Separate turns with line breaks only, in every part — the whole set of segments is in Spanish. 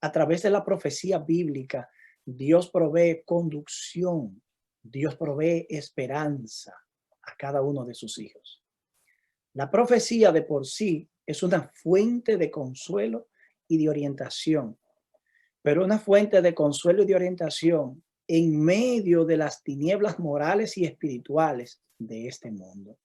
A través de la profecía bíblica, Dios provee conducción, Dios provee esperanza a cada uno de sus hijos. La profecía de por sí es una fuente de consuelo y de orientación, pero una fuente de consuelo y de orientación en medio de las tinieblas morales y espirituales de este mundo.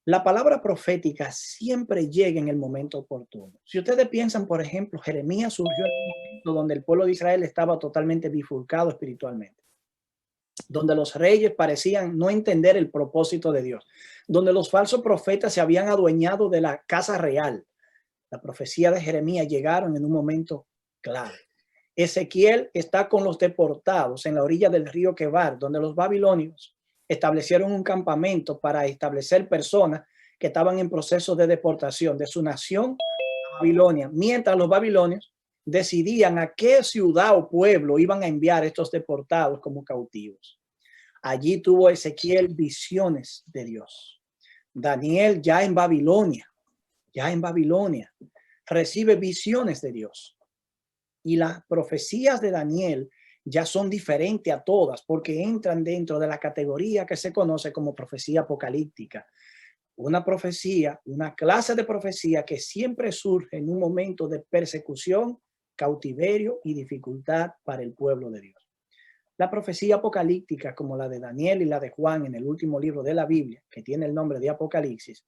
La palabra profética siempre llega en el momento oportuno. Si ustedes piensan, por ejemplo, Jeremías surgió en un momento donde el pueblo de Israel estaba totalmente bifurcado espiritualmente, donde los reyes parecían no entender el propósito de Dios, donde los falsos profetas se habían adueñado de la casa real. La profecía de Jeremías llegaron en un momento clave. Ezequiel está con los deportados en la orilla del río Quebar, donde los babilonios establecieron un campamento para establecer personas que estaban en proceso de deportación de su nación a Babilonia, mientras los babilonios decidían a qué ciudad o pueblo iban a enviar estos deportados como cautivos. Allí tuvo Ezequiel visiones de Dios. Daniel ya en Babilonia, recibe visiones de Dios. Y las profecías de Daniel ya son diferentes a todas porque entran dentro de la categoría que se conoce como profecía apocalíptica. Una profecía, una clase de profecía que siempre surge en un momento de persecución, cautiverio y dificultad para el pueblo de Dios. La profecía apocalíptica, como la de Daniel y la de Juan en el último libro de la Biblia, que tiene el nombre de Apocalipsis,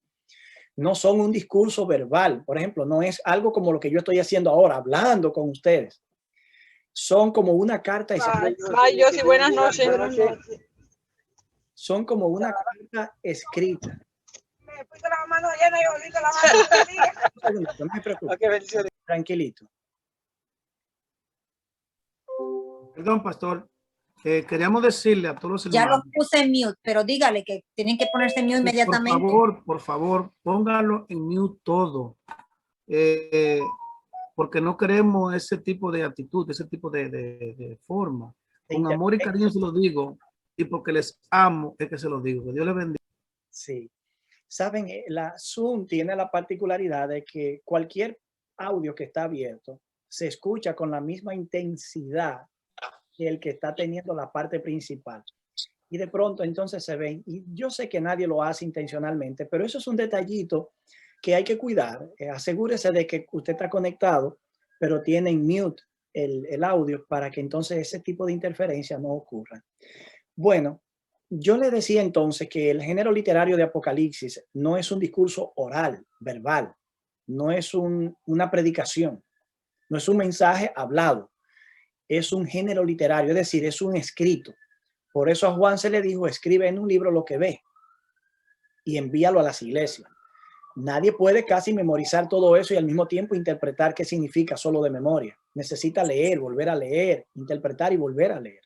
no son un discurso verbal. Por ejemplo, no es algo como lo que yo estoy haciendo ahora, hablando con ustedes. Son como una carta escrita.
Ay, Josie, buenas noches.
Son como una carta escrita. No me preocupe. Tranquilito.
Perdón, pastor. Queríamos decirle a todos los
ya
hermanos.
lo puse en mute, pero dígale que tienen que ponerse en mute inmediatamente.
Por favor, póngalo en mute todo. Porque no queremos ese tipo de actitud, ese tipo de forma. Con amor y cariño se lo digo, y porque les amo es que se lo digo. Que Dios les bendiga.
Sí. Saben, la Zoom tiene la particularidad de que cualquier audio que está abierto se escucha con la misma intensidad que el que está teniendo la parte principal. Y de pronto entonces se ven, y yo sé que nadie lo hace intencionalmente, pero eso es un detallito que hay que cuidar. Asegúrese de que usted está conectado, pero tiene en mute el audio para que entonces ese tipo de interferencia no ocurra. Bueno, yo le decía entonces que el género literario de Apocalipsis no es un discurso oral, verbal, no es una predicación, no es un mensaje hablado, es un género literario, es decir, es un escrito. Por eso a Juan se le dijo, escribe en un libro lo que ve y envíalo a las iglesias. Nadie puede casi memorizar todo eso y al mismo tiempo interpretar qué significa solo de memoria. Necesita leer, volver a leer, interpretar y volver a leer.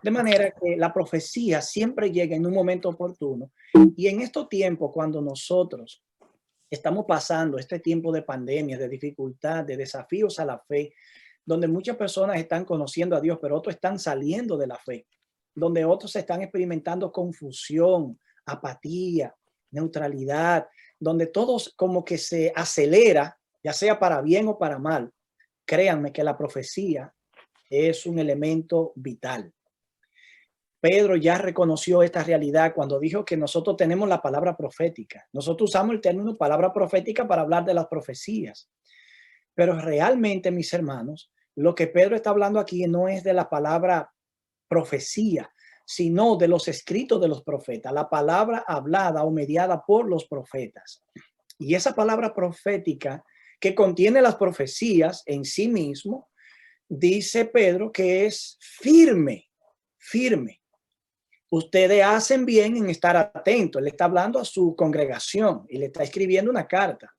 De manera que la profecía siempre llega en un momento oportuno. Y en estos tiempos, cuando nosotros estamos pasando este tiempo de pandemia, de dificultad, de desafíos a la fe, donde muchas personas están conociendo a Dios, pero otros están saliendo de la fe, donde otros están experimentando confusión, apatía, neutralidad, donde todos como que se acelera, ya sea para bien o para mal. Créanme que la profecía es un elemento vital. Pedro ya reconoció esta realidad cuando dijo que nosotros tenemos la palabra profética. Nosotros usamos el término palabra profética para hablar de las profecías. Pero realmente, mis hermanos, lo que Pedro está hablando aquí no es de la palabra profecía, sino de los escritos de los profetas, la palabra hablada o mediada por los profetas. Y esa palabra profética que contiene las profecías en sí mismo, dice Pedro que es firme, firme. Ustedes hacen bien en estar atentos. Él está hablando a su congregación y le está escribiendo una carta.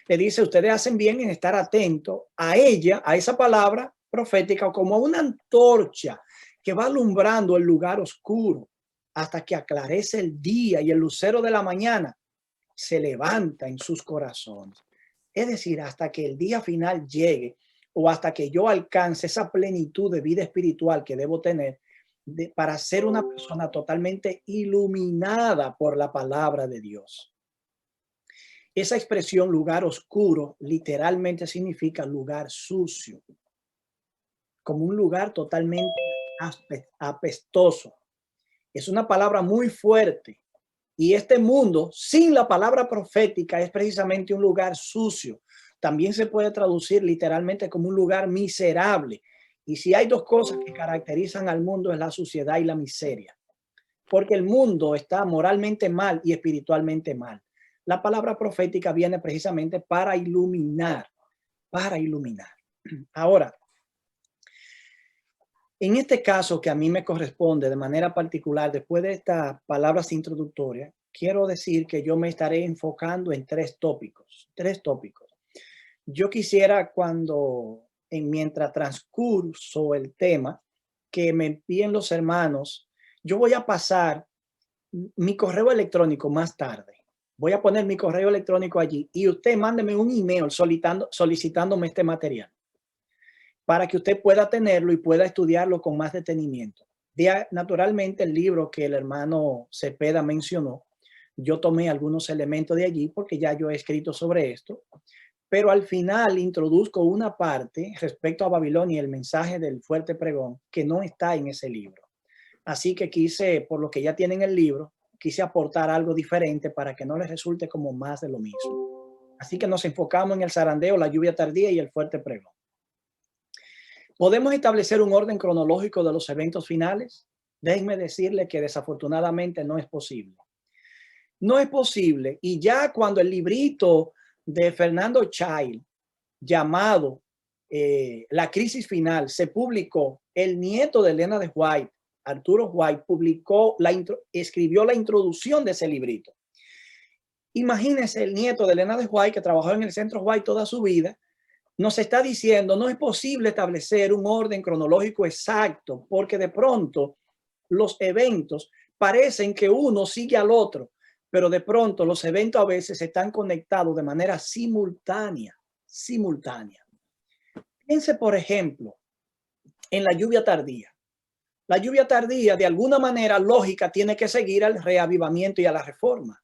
Le dice, ustedes hacen bien en estar atentos a ella, a esa palabra profética, como a una antorcha que va alumbrando el lugar oscuro hasta que aclarece el día y el lucero de la mañana se levanta en sus corazones. Es decir, hasta que el día final llegue o hasta que yo alcance esa plenitud de vida espiritual que debo tener para ser una persona totalmente iluminada por la palabra de Dios. Esa expresión lugar oscuro literalmente significa lugar sucio, como un lugar totalmente apestoso. Es una palabra muy fuerte. Y este mundo, sin la palabra profética, es precisamente un lugar sucio. También se puede traducir literalmente como un lugar miserable. Y si hay dos cosas que caracterizan al mundo, es la suciedad y la miseria. Porque el mundo está moralmente mal y espiritualmente mal. La palabra profética viene precisamente para iluminar, para iluminar. Ahora, en este caso que a mí me corresponde de manera particular, después de estas palabras introductorias, quiero decir que yo me estaré enfocando en tres tópicos. Yo quisiera mientras transcurso el tema, que me envíen los hermanos. Yo voy a pasar mi correo electrónico más tarde. Voy a poner mi correo electrónico allí y usted mándeme un email solicitándome este material, para que usted pueda tenerlo y pueda estudiarlo con más detenimiento. Naturalmente, el libro que el hermano Cepeda mencionó, yo tomé algunos elementos de allí porque ya yo he escrito sobre esto, pero al final introduzco una parte respecto a Babilonia y el mensaje del fuerte pregón que no está en ese libro. Así que quise, por lo que ya tienen el libro, quise aportar algo diferente para que no les resulte como más de lo mismo. Así que nos enfocamos en el zarandeo, la lluvia tardía y el fuerte pregón. ¿Podemos establecer un orden cronológico de los eventos finales? Déjenme decirle que desafortunadamente no es posible. No es posible. Y ya cuando el librito de Fernando Child, llamado La crisis final, se publicó, el nieto de Elena de White, Arturo White, escribió la introducción de ese librito. Imagínense el nieto de Elena de White, que trabajó en el Centro White toda su vida, nos está diciendo, no es posible establecer un orden cronológico exacto, porque de pronto los eventos parecen que uno sigue al otro, pero de pronto los eventos a veces están conectados de manera simultánea. Piense, por ejemplo, en la lluvia tardía. La lluvia tardía, de alguna manera lógica, tiene que seguir al reavivamiento y a la reforma.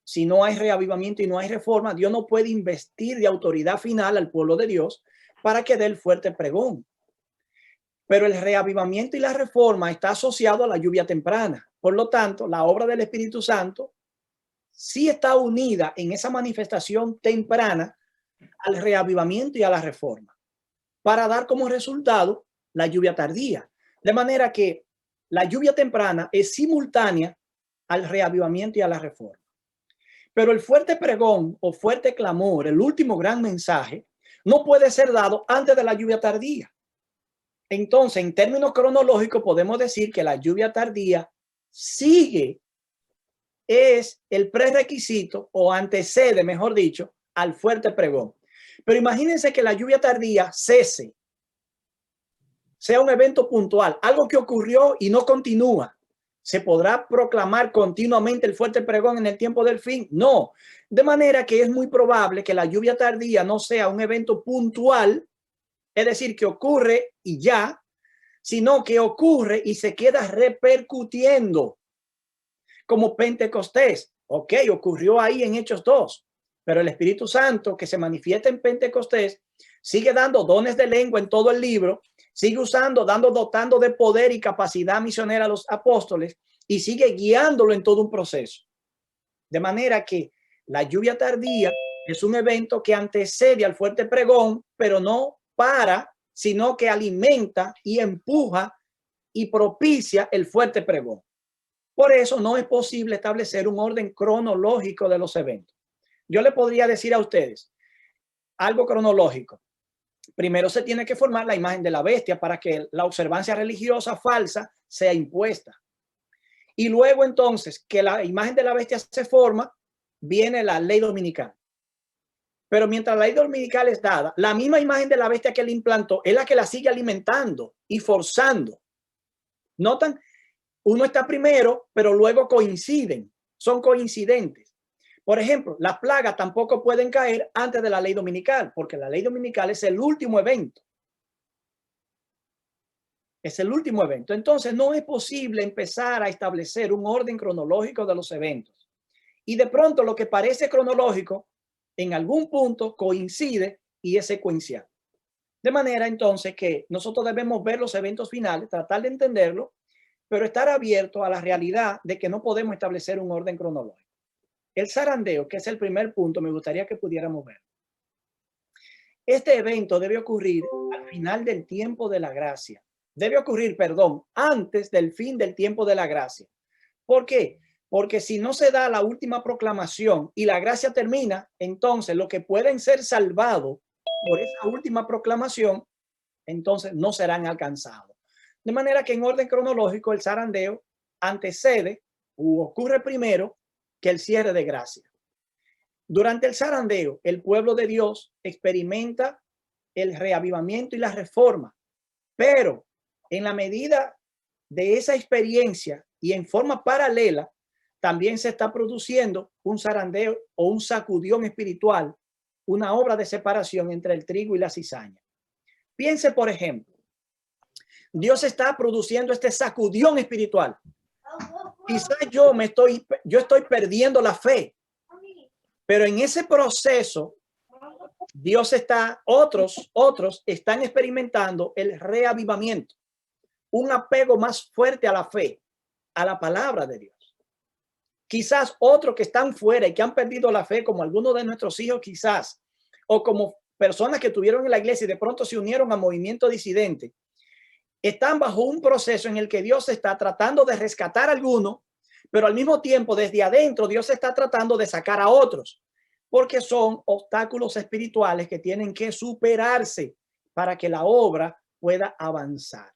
Si no hay reavivamiento y no hay reforma, Dios no puede investir de autoridad final al pueblo de Dios para que dé el fuerte pregón. Pero el reavivamiento y la reforma está asociado a la lluvia temprana. Por lo tanto, la obra del Espíritu Santo sí está unida en esa manifestación temprana al reavivamiento y a la reforma, para dar como resultado la lluvia tardía. De manera que la lluvia temprana es simultánea al reavivamiento y a la reforma. Pero el fuerte pregón o fuerte clamor, el último gran mensaje, no puede ser dado antes de la lluvia tardía. Entonces, en términos cronológicos, podemos decir que la lluvia tardía es el prerequisito o antecede, mejor dicho, al fuerte pregón. Pero imagínense que la lluvia tardía cese, sea un evento puntual, algo que ocurrió y no continúa. ¿Se podrá proclamar continuamente el fuerte pregón en el tiempo del fin? No. De manera que es muy probable que la lluvia tardía no sea un evento puntual, es decir, que ocurre y ya, sino que ocurre y se queda repercutiendo, como Pentecostés. Ok, ocurrió ahí en Hechos 2, pero el Espíritu Santo que se manifiesta en Pentecostés sigue dando dones de lengua en todo el libro, sigue dotando de poder y capacidad misionera a los apóstoles y sigue guiándolo en todo un proceso. De manera que la lluvia tardía es un evento que antecede al fuerte pregón, pero no para, sino que alimenta y empuja y propicia el fuerte pregón. Por eso no es posible establecer un orden cronológico de los eventos. Yo le podría decir a ustedes algo cronológico. Primero se tiene que formar la imagen de la bestia para que la observancia religiosa falsa sea impuesta. Y luego entonces que la imagen de la bestia se forma, viene la ley dominical. Pero mientras la ley dominical es dada, la misma imagen de la bestia que él implantó es la que la sigue alimentando y forzando. ¿Notan? Uno está primero, pero luego coinciden, son coincidentes. Por ejemplo, las plagas tampoco pueden caer antes de la ley dominical, porque la ley dominical es el último evento. Es el último evento. Entonces, no es posible empezar a establecer un orden cronológico de los eventos. Y de pronto, lo que parece cronológico en algún punto coincide y es secuencial. De manera entonces que nosotros debemos ver los eventos finales, tratar de entenderlo, pero estar abierto a la realidad de que no podemos establecer un orden cronológico. El zarandeo, que es el primer punto, me gustaría que pudiéramos ver. Este evento debe ocurrir al final del tiempo de la gracia. Debe ocurrir, perdón, antes del fin del tiempo de la gracia. ¿Por qué? Porque si no se da la última proclamación y la gracia termina, entonces los que pueden ser salvados por esa última proclamación, entonces no serán alcanzados. De manera que en orden cronológico el zarandeo antecede u ocurre primero que el cierre de gracia. Durante el zarandeo, el pueblo de Dios experimenta el reavivamiento y la reforma, pero en la medida de esa experiencia y en forma paralela, también se está produciendo un zarandeo o un sacudión espiritual, una obra de separación entre el trigo y la cizaña. Piense, por ejemplo, Dios está produciendo este sacudión espiritual. Quizás yo estoy perdiendo la fe, pero en ese proceso otros están experimentando el reavivamiento, un apego más fuerte a la fe, a la palabra de Dios. Quizás otros que están fuera y que han perdido la fe, como algunos de nuestros hijos quizás, o como personas que estuvieron en la iglesia y de pronto se unieron a movimiento disidente, están bajo un proceso en el que Dios está tratando de rescatar a algunos, pero al mismo tiempo desde adentro Dios está tratando de sacar a otros, porque son obstáculos espirituales que tienen que superarse para que la obra pueda avanzar.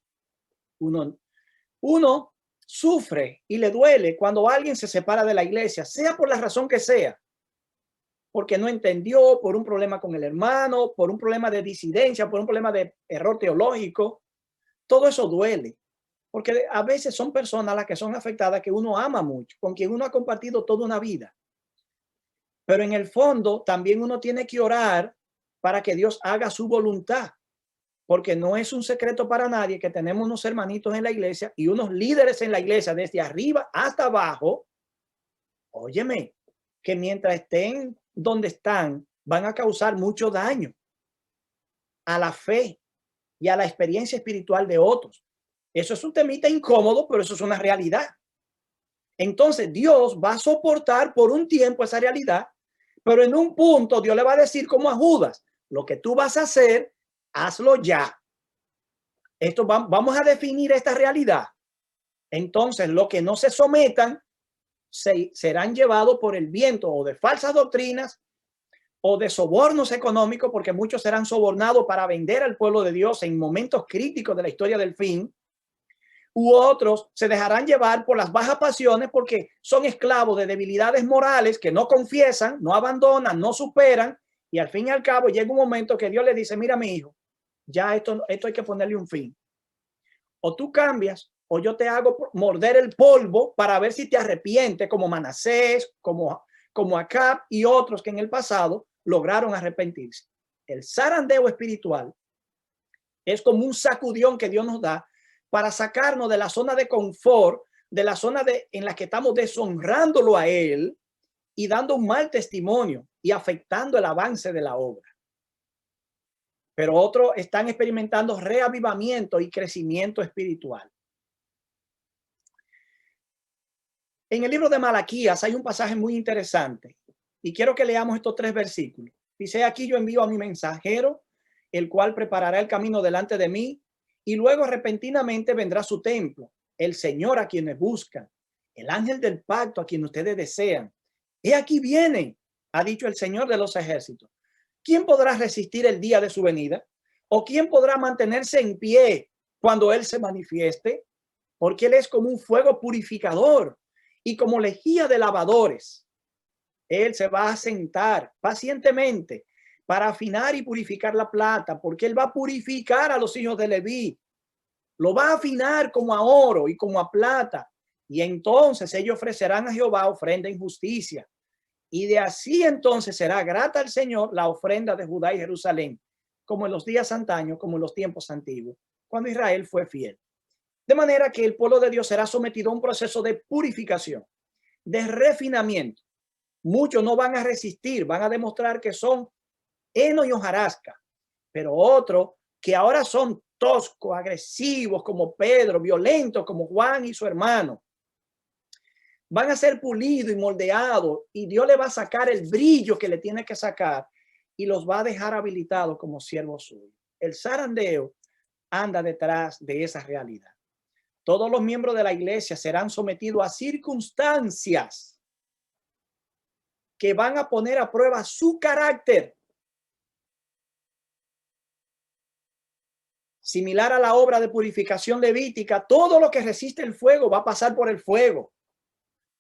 Uno sufre y le duele cuando alguien se separa de la iglesia, sea por la razón que sea, porque no entendió, por un problema con el hermano, por un problema de disidencia, por un problema de error teológico. Todo eso duele, porque a veces son personas las que son afectadas que uno ama mucho, con quien uno ha compartido toda una vida. Pero en el fondo también uno tiene que orar para que Dios haga su voluntad, porque no es un secreto para nadie que tenemos unos hermanitos en la iglesia y unos líderes en la iglesia desde arriba hasta abajo. Óyeme, que mientras estén donde están, van a causar mucho daño a la fe y a la experiencia espiritual de otros. Eso es un temita incómodo, pero eso es una realidad. Entonces Dios va a soportar por un tiempo esa realidad, pero en un punto Dios le va a decir como a Judas, lo que tú vas a hacer, hazlo ya. Esto vamos a definir esta realidad. Entonces los que no se sometan serán llevados por el viento o de falsas doctrinas o de sobornos económicos, porque muchos serán sobornados para vender al pueblo de Dios en momentos críticos de la historia del fin, u otros se dejarán llevar por las bajas pasiones porque son esclavos de debilidades morales que no confiesan, no abandonan, no superan, y al fin y al cabo llega un momento que Dios le dice, mira mi hijo, ya esto hay que ponerle un fin. O tú cambias o yo te hago morder el polvo para ver si te arrepientes, como Manasés, como Acab y otros que en el pasado lograron arrepentirse. El zarandeo espiritual es como un sacudión que Dios nos da para sacarnos de la zona de confort, de la zona en la que estamos deshonrándolo a Él y dando un mal testimonio y afectando el avance de la obra. Pero otros están experimentando reavivamiento y crecimiento espiritual. En el libro de Malaquías hay un pasaje muy interesante y quiero que leamos estos 3 versículos. Dice, aquí yo envío a mi mensajero, el cual preparará el camino delante de mí, y luego repentinamente vendrá su templo, el Señor a quienes buscan, el ángel del pacto a quien ustedes desean. He aquí viene, ha dicho el Señor de los ejércitos. ¿Quién podrá resistir el día de su venida? ¿O quién podrá mantenerse en pie cuando Él se manifieste? Porque Él es como un fuego purificador y como lejía de lavadores. Él se va a sentar pacientemente para afinar y purificar la plata, porque Él va a purificar a los hijos de Leví. Lo va a afinar como a oro y como a plata. Y entonces ellos ofrecerán a Jehová ofrenda en justicia. Y de así entonces será grata al Señor la ofrenda de Judá y Jerusalén, como en los días antaños, como en los tiempos antiguos, cuando Israel fue fiel. De manera que el pueblo de Dios será sometido a un proceso de purificación, de refinamiento. Muchos no van a resistir, van a demostrar que son heno y hojarasca, pero otros que ahora son toscos, agresivos como Pedro, violentos como Juan y su hermano, van a ser pulidos y moldeados y Dios le va a sacar el brillo que le tiene que sacar y los va a dejar habilitados como siervos suyos. El zarandeo anda detrás de esa realidad. Todos los miembros de la iglesia serán sometidos a circunstancias que van a poner a prueba su carácter. Similar a la obra de purificación levítica, todo lo que resiste el fuego va a pasar por el fuego,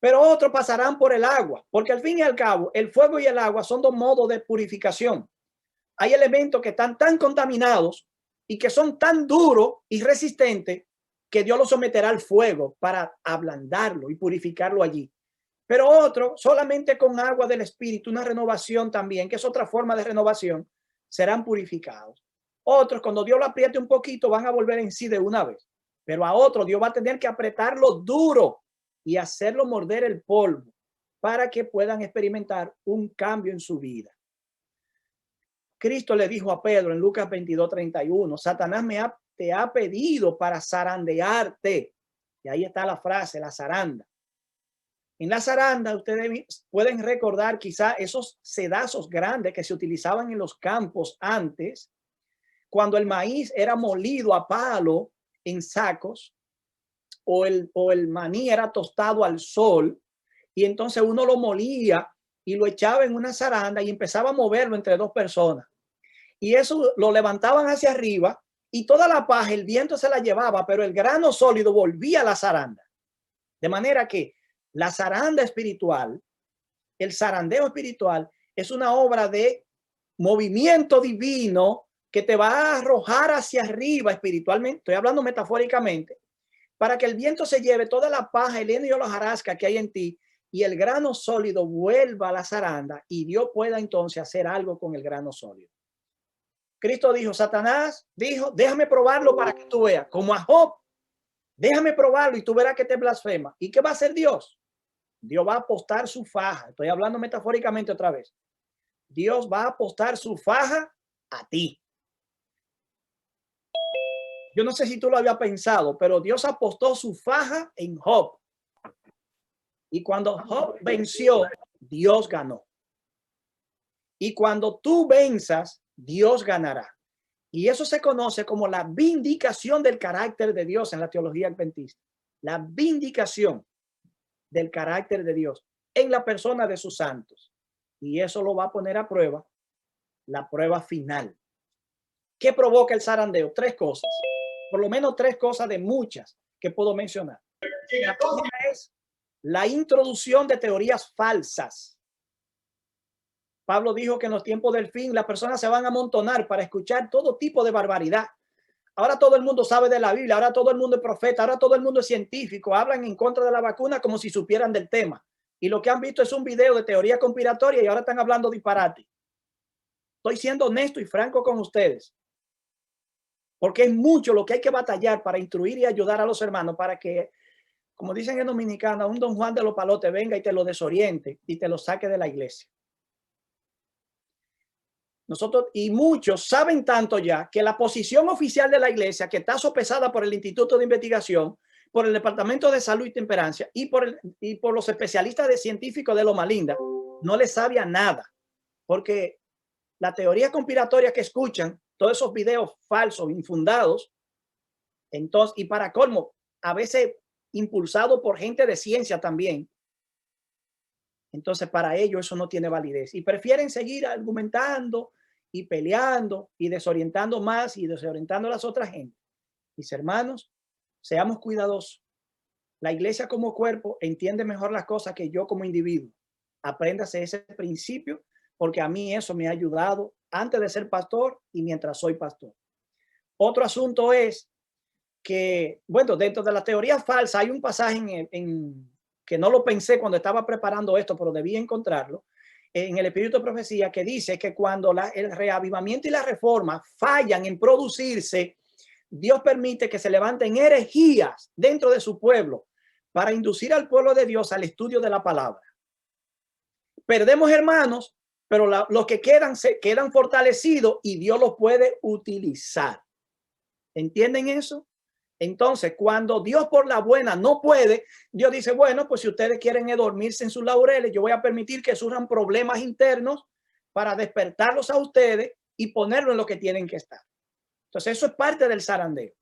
pero otros pasarán por el agua, porque al fin y al cabo, el fuego y el agua son dos modos de purificación. Hay elementos que están tan contaminados y que son tan duros y resistentes que Dios los someterá al fuego para ablandarlo y purificarlo allí. Pero otros, solamente con agua del Espíritu, una renovación también, que es otra forma de renovación, serán purificados. Otros, cuando Dios lo apriete un poquito, van a volver en sí de una vez. Pero a otros, Dios va a tener que apretarlo duro y hacerlo morder el polvo para que puedan experimentar un cambio en su vida. Cristo le dijo a Pedro en Lucas 22:31, Satanás te ha pedido para zarandearte. Y ahí está la frase, la zaranda. En la zaranda ustedes pueden recordar quizá esos sedazos grandes que se utilizaban en los campos antes, cuando el maíz era molido a palo en sacos o el maní era tostado al sol y entonces uno lo molía y lo echaba en una zaranda y empezaba a moverlo entre dos personas. Y eso lo levantaban hacia arriba y toda la paja, el viento se la llevaba, pero el grano sólido volvía a la zaranda. De manera que la zaranda espiritual, el zarandeo espiritual, es una obra de movimiento divino que te va a arrojar hacia arriba espiritualmente. Estoy hablando metafóricamente, para que el viento se lleve toda la paja, el heno y la hojarasca que hay en ti y el grano sólido vuelva a la zaranda y Dios pueda entonces hacer algo con el grano sólido. Cristo dijo, Satanás dijo, déjame probarlo para que tú veas, como a Job, déjame probarlo y tú verás que te blasfema. ¿Y qué va a hacer Dios? Dios va a apostar su faja. Estoy hablando metafóricamente otra vez. Dios va a apostar su faja a ti. Yo no sé si tú lo habías pensado, pero Dios apostó su faja en Job. Y cuando Job venció, Dios ganó. Y cuando tú venzas, Dios ganará. Y eso se conoce como la vindicación del carácter de Dios en la teología adventista. La vindicación del carácter de Dios en la persona de sus santos. Y eso lo va a poner a prueba, la prueba final. ¿Qué provoca el zarandeo? Tres cosas. Por lo menos tres cosas de muchas que puedo mencionar. La primera es la introducción de teorías falsas. Pablo dijo que en los tiempos del fin las personas se van a amontonar para escuchar todo tipo de barbaridad. Ahora todo el mundo sabe de la Biblia, ahora todo el mundo es profeta, ahora todo el mundo es científico, hablan en contra de la vacuna como si supieran del tema. Y lo que han visto es un video de teoría conspiratoria y ahora están hablando disparate. Estoy siendo honesto y franco con ustedes, porque es mucho lo que hay que batallar para instruir y ayudar a los hermanos para que, como dicen en Dominicana, un don Juan de los Palotes venga y te lo desoriente y te lo saque de la iglesia. Nosotros y muchos saben tanto ya que la posición oficial de la iglesia, que está sopesada por el Instituto de Investigación, por el Departamento de Salud y Temperancia y por los especialistas de científicos de Loma Linda, no les sabe a nada, porque la teoría conspiratoria que escuchan, todos esos videos falsos, infundados, entonces, y para colmo, a veces impulsado por gente de ciencia también, entonces para ellos eso no tiene validez y prefieren seguir argumentando y peleando y desorientando más y desorientando a las otras gente. Mis hermanos, seamos cuidadosos. La iglesia como cuerpo entiende mejor las cosas que yo como individuo. Apréndase ese principio porque a mí eso me ha ayudado antes de ser pastor y mientras soy pastor. Otro asunto es que, bueno, dentro de la teoría falsa hay un pasaje que no lo pensé cuando estaba preparando esto, pero debí encontrarlo, en el Espíritu de Profecía, que dice que cuando el reavivamiento y la reforma fallan en producirse, Dios permite que se levanten herejías dentro de su pueblo para inducir al pueblo de Dios al estudio de la palabra. Perdemos hermanos, pero los que quedan se quedan fortalecidos y Dios los puede utilizar. ¿Entienden eso? Entonces, cuando Dios por la buena no puede, Dios dice, bueno, pues si ustedes quieren dormirse en sus laureles, yo voy a permitir que surjan problemas internos para despertarlos a ustedes y ponerlo en lo que tienen que estar. Entonces, eso es parte del zarandeo.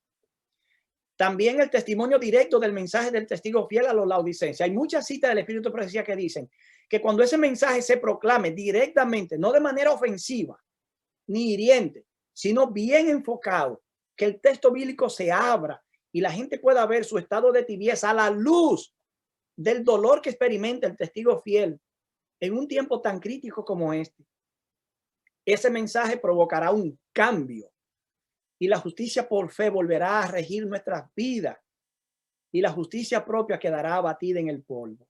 También el testimonio directo del mensaje del testigo fiel a los laodicenses. Hay muchas citas del Espíritu de Profecía que dicen que cuando ese mensaje se proclame directamente, no de manera ofensiva ni hiriente, sino bien enfocado, que el texto bíblico se abra y la gente pueda ver su estado de tibieza a la luz del dolor que experimenta el testigo fiel en un tiempo tan crítico como este. Ese mensaje provocará un cambio y la justicia por fe volverá a regir nuestras vidas y la justicia propia quedará abatida en el polvo.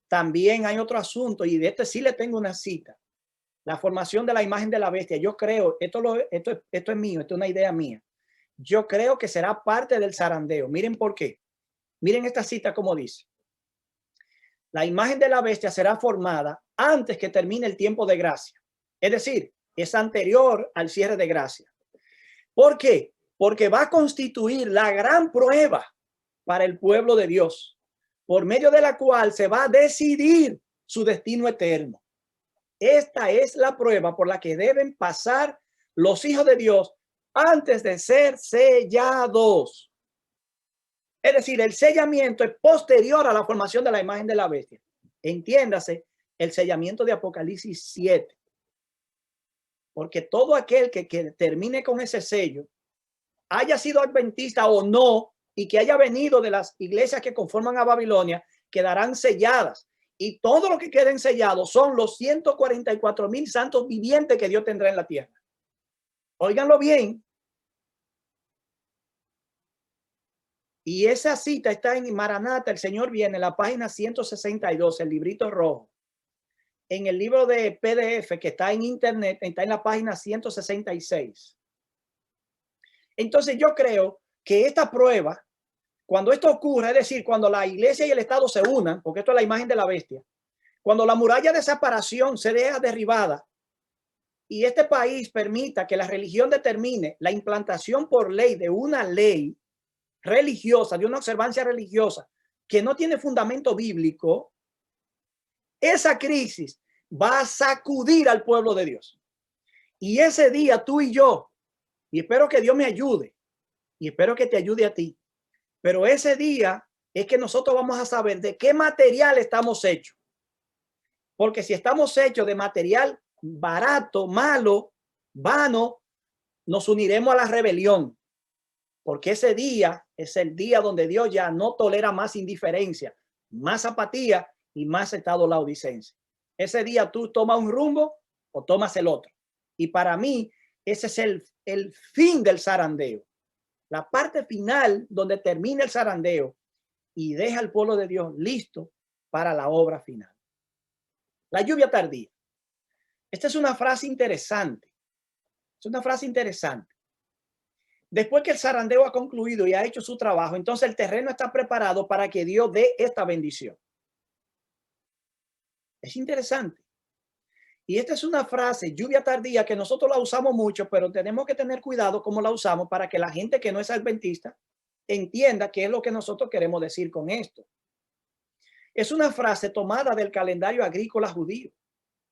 También hay otro asunto y de este sí le tengo una cita. La formación de la imagen de la bestia. Yo creo, esto es mío, esto es una idea mía. Yo creo que será parte del zarandeo. Miren por qué. Miren esta cita como dice. La imagen de la bestia será formada antes que termine el tiempo de gracia. Es decir, es anterior al cierre de gracia. ¿Por qué? Porque va a constituir la gran prueba para el pueblo de Dios, por medio de la cual se va a decidir su destino eterno. Esta es la prueba por la que deben pasar los hijos de Dios antes de ser sellados. Es decir, el sellamiento es posterior a la formación de la imagen de la bestia. Entiéndase, el sellamiento de Apocalipsis 7. Porque todo aquel que termine con ese sello, haya sido adventista o no, y que haya venido de las iglesias que conforman a Babilonia, quedarán selladas. Y todo lo que queden sellados son los 144,000 santos vivientes que Dios tendrá en la tierra. Óiganlo bien. Y esa cita está en Maranata, el Señor viene, la página 162, el librito rojo. En el libro de PDF que está en internet, está en la página 166. Entonces yo creo que esta prueba, cuando esto ocurra, es decir, cuando la iglesia y el Estado se unan, porque esto es la imagen de la bestia, cuando la muralla de separación se deja derribada y este país permita que la religión determine la implantación por ley de una ley religiosa, de una observancia religiosa que no tiene fundamento bíblico, esa crisis va a sacudir al pueblo de Dios. Y ese día tú y yo, y espero que Dios me ayude, y espero que te ayude a ti, pero ese día es que nosotros vamos a saber de qué material estamos hechos. Porque si estamos hechos de material barato, malo, vano, nos uniremos a la rebelión. Porque ese día es el día donde Dios ya no tolera más indiferencia, más apatía y más estado laodicense. Ese día tú tomas un rumbo o tomas el otro. Y para mí, ese es el fin del zarandeo. La parte final donde termina el zarandeo y deja al pueblo de Dios listo para la obra final. La lluvia tardía. Esta es una frase interesante. Es una frase interesante. Después que el zarandeo ha concluido y ha hecho su trabajo, entonces el terreno está preparado para que Dios dé esta bendición. Es interesante. Y esta es una frase, lluvia tardía, que nosotros la usamos mucho, pero tenemos que tener cuidado cómo la usamos para que la gente que no es adventista entienda qué es lo que nosotros queremos decir con esto. Es una frase tomada del calendario agrícola judío.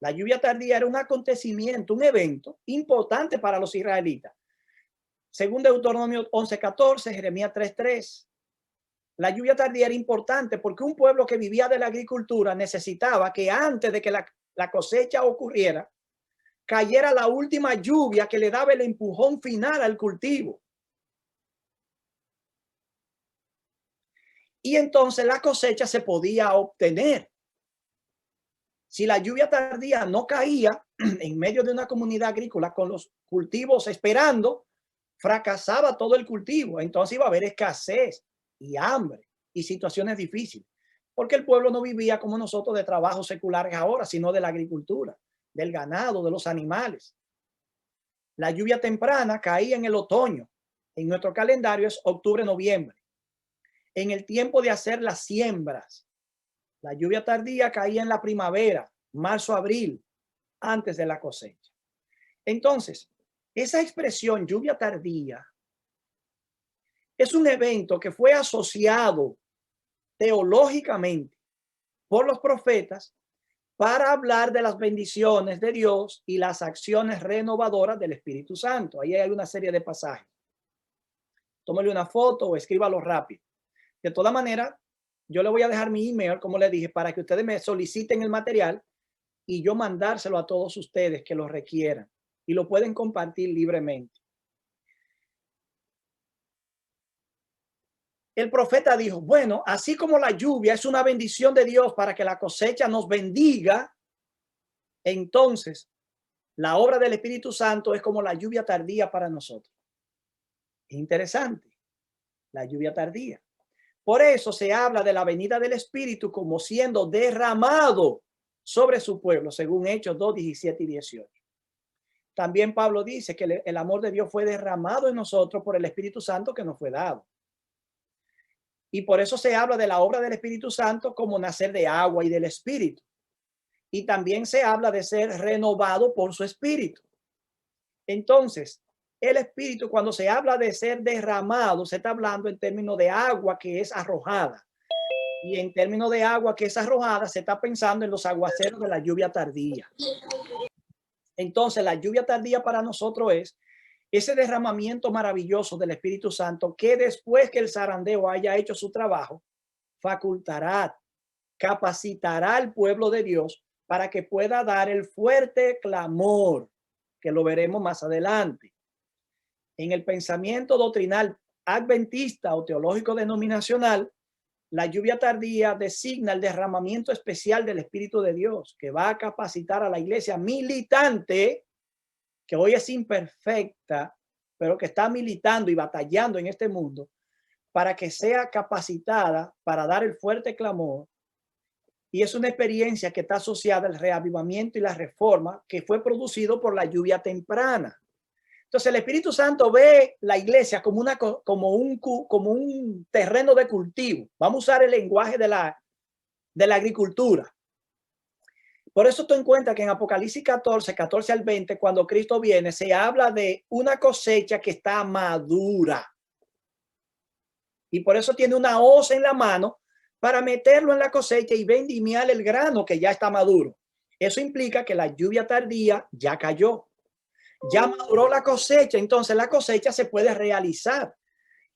La lluvia tardía era un acontecimiento, un evento importante para los israelitas. Según Deuteronomio 11:14, Jeremías 3:3. La lluvia tardía era importante porque un pueblo que vivía de la agricultura necesitaba que antes de que la cosecha ocurriera, cayera la última lluvia que le daba el empujón final al cultivo. Y entonces la cosecha se podía obtener. Si la lluvia tardía no caía en medio de una comunidad agrícola con los cultivos esperando, fracasaba todo el cultivo. Entonces iba a haber escasez y hambre y situaciones difíciles. Porque el pueblo no vivía como nosotros de trabajos seculares ahora, sino de la agricultura, del ganado, de los animales. La lluvia temprana caía en el otoño. En nuestro calendario es octubre, noviembre. En el tiempo de hacer las siembras. La lluvia tardía caía en la primavera, marzo, abril, antes de la cosecha. Entonces, esa expresión lluvia tardía es un evento que fue asociado teológicamente por los profetas para hablar de las bendiciones de Dios y las acciones renovadoras del Espíritu Santo. Ahí hay una serie de pasajes. Tómale una foto o escríbalo rápido. De toda manera, yo le voy a dejar mi email, como le dije, para que ustedes me soliciten el material y yo mandárselo a todos ustedes que lo requieran y lo pueden compartir libremente. El profeta dijo, bueno, así como la lluvia es una bendición de Dios para que la cosecha nos bendiga, entonces la obra del Espíritu Santo es como la lluvia tardía para nosotros. Es interesante, la lluvia tardía. Por eso se habla de la venida del Espíritu como siendo derramado sobre su pueblo, según Hechos 2, 17 y 18. También Pablo dice que el amor de Dios fue derramado en nosotros por el Espíritu Santo que nos fue dado. Y por eso se habla de la obra del Espíritu Santo como nacer de agua y del Espíritu. Y también se habla de ser renovado por su Espíritu. Entonces, el Espíritu, cuando se habla de ser derramado, se está hablando en términos de agua que es arrojada. Y en términos de agua que es arrojada, se está pensando en los aguaceros de la lluvia tardía. Entonces, la lluvia tardía para nosotros es ese derramamiento maravilloso del Espíritu Santo que después que el zarandeo haya hecho su trabajo, facultará, capacitará al pueblo de Dios para que pueda dar el fuerte clamor, que lo veremos más adelante. En el pensamiento doctrinal adventista o teológico denominacional, la lluvia tardía designa el derramamiento especial del Espíritu de Dios que va a capacitar a la iglesia militante, que hoy es imperfecta, pero que está militando y batallando en este mundo, para que sea capacitada para dar el fuerte clamor. Y es una experiencia que está asociada al reavivamiento y la reforma que fue producido por la lluvia temprana. Entonces el Espíritu Santo ve la iglesia como un terreno de cultivo. Vamos a usar el lenguaje de la agricultura. Por eso tú encuentras que en Apocalipsis 14, 14 al 20, cuando Cristo viene, se habla de una cosecha que está madura. Y por eso tiene una hoz en la mano para meterlo en la cosecha y vendimiar el grano que ya está maduro. Eso implica que la lluvia tardía ya cayó. Ya maduró la cosecha, entonces la cosecha se puede realizar.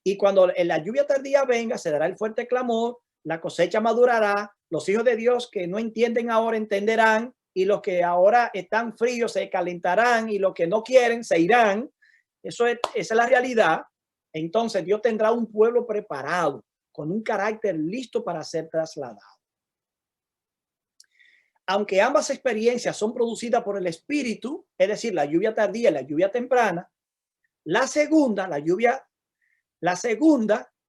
Y cuando la lluvia tardía venga, se dará el fuerte clamor, la cosecha madurará, los hijos de Dios que no entienden ahora entenderán, y los que ahora están fríos se calentarán, y los que no quieren se irán. Esa es la realidad. Entonces Dios tendrá un pueblo preparado, con un carácter listo para ser trasladado. Aunque ambas experiencias son producidas por el Espíritu, es decir, la lluvia tardía y la lluvia temprana, la segunda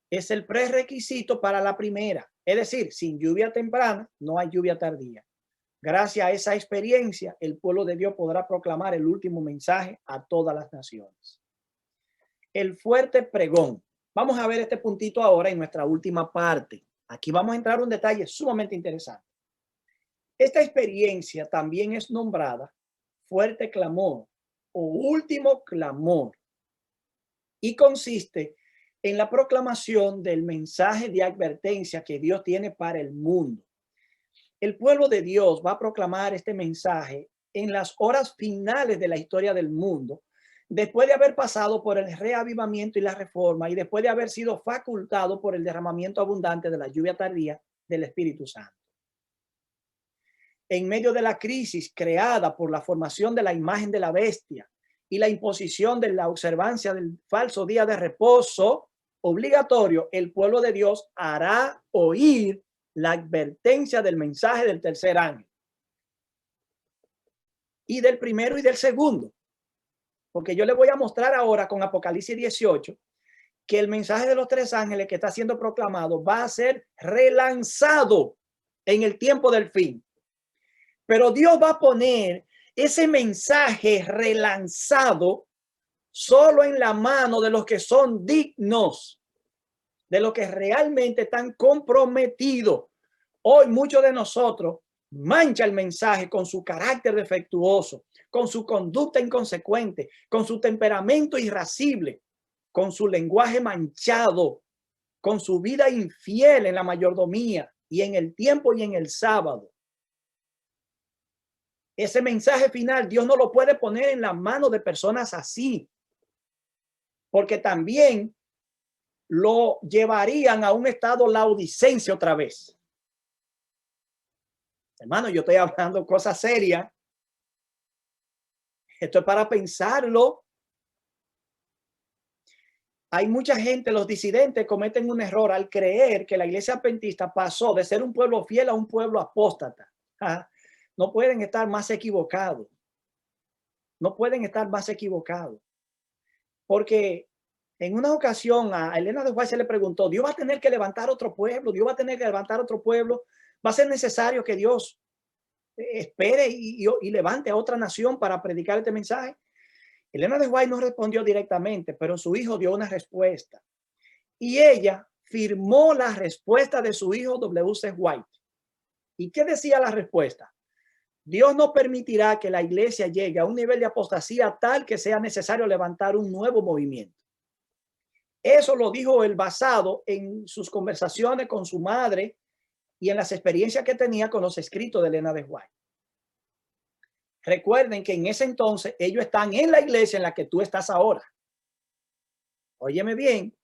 es el prerequisito para la primera. Es decir, sin lluvia temprana no hay lluvia tardía. Gracias a esa experiencia, el pueblo de Dios podrá proclamar el último mensaje a todas las naciones. El fuerte pregón. Vamos a ver este puntito ahora en nuestra última parte. Aquí vamos a entrar a un detalle sumamente interesante. Esta experiencia también es nombrada fuerte clamor o último clamor y consiste en la proclamación del mensaje de advertencia que Dios tiene para el mundo. El pueblo de Dios va a proclamar este mensaje en las horas finales de la historia del mundo, después de haber pasado por el reavivamiento y la reforma y después de haber sido facultado por el derramamiento abundante de la lluvia tardía del Espíritu Santo. En medio de la crisis creada por la formación de la imagen de la bestia y la imposición de la observancia del falso día de reposo obligatorio, el pueblo de Dios hará oír la advertencia del mensaje del tercer ángel y del primero y del segundo. Porque yo le voy a mostrar ahora con Apocalipsis 18 que el mensaje de los tres ángeles que está siendo proclamado va a ser relanzado en el tiempo del fin. Pero Dios va a poner ese mensaje relanzado solo en la mano de los que son dignos, de los que realmente están comprometidos Hoy muchos de nosotros mancha el mensaje con su carácter defectuoso, con su conducta inconsecuente, con su temperamento irascible, con su lenguaje manchado, con su vida infiel en la mayordomía y en el tiempo y en el sábado. Ese mensaje final Dios no lo puede poner en la mano de personas así, porque también lo llevarían a un estado laodicense otra vez. Hermano, yo estoy hablando cosas serias. Esto es para pensarlo. Hay mucha gente, los disidentes cometen un error al creer que la iglesia adventista pasó de ser un pueblo fiel a un pueblo apóstata. No pueden estar más equivocados. No pueden estar más equivocados. Porque en una ocasión a Elena de White se le preguntó, Dios va a tener que levantar otro pueblo, Dios va a tener que levantar otro pueblo. Va a ser necesario que Dios espere y levante a otra nación para predicar este mensaje. Elena de White no respondió directamente, pero su hijo dio una respuesta. Y ella firmó la respuesta de su hijo W.C. White. ¿Y qué decía la respuesta? Dios no permitirá que la iglesia llegue a un nivel de apostasía tal que sea necesario levantar un nuevo movimiento. Eso lo dijo él basado en sus conversaciones con su madre y en las experiencias que tenía con los escritos de Elena de White. Recuerden que en ese entonces ellos están en la iglesia en la que tú estás ahora. Óyeme bien.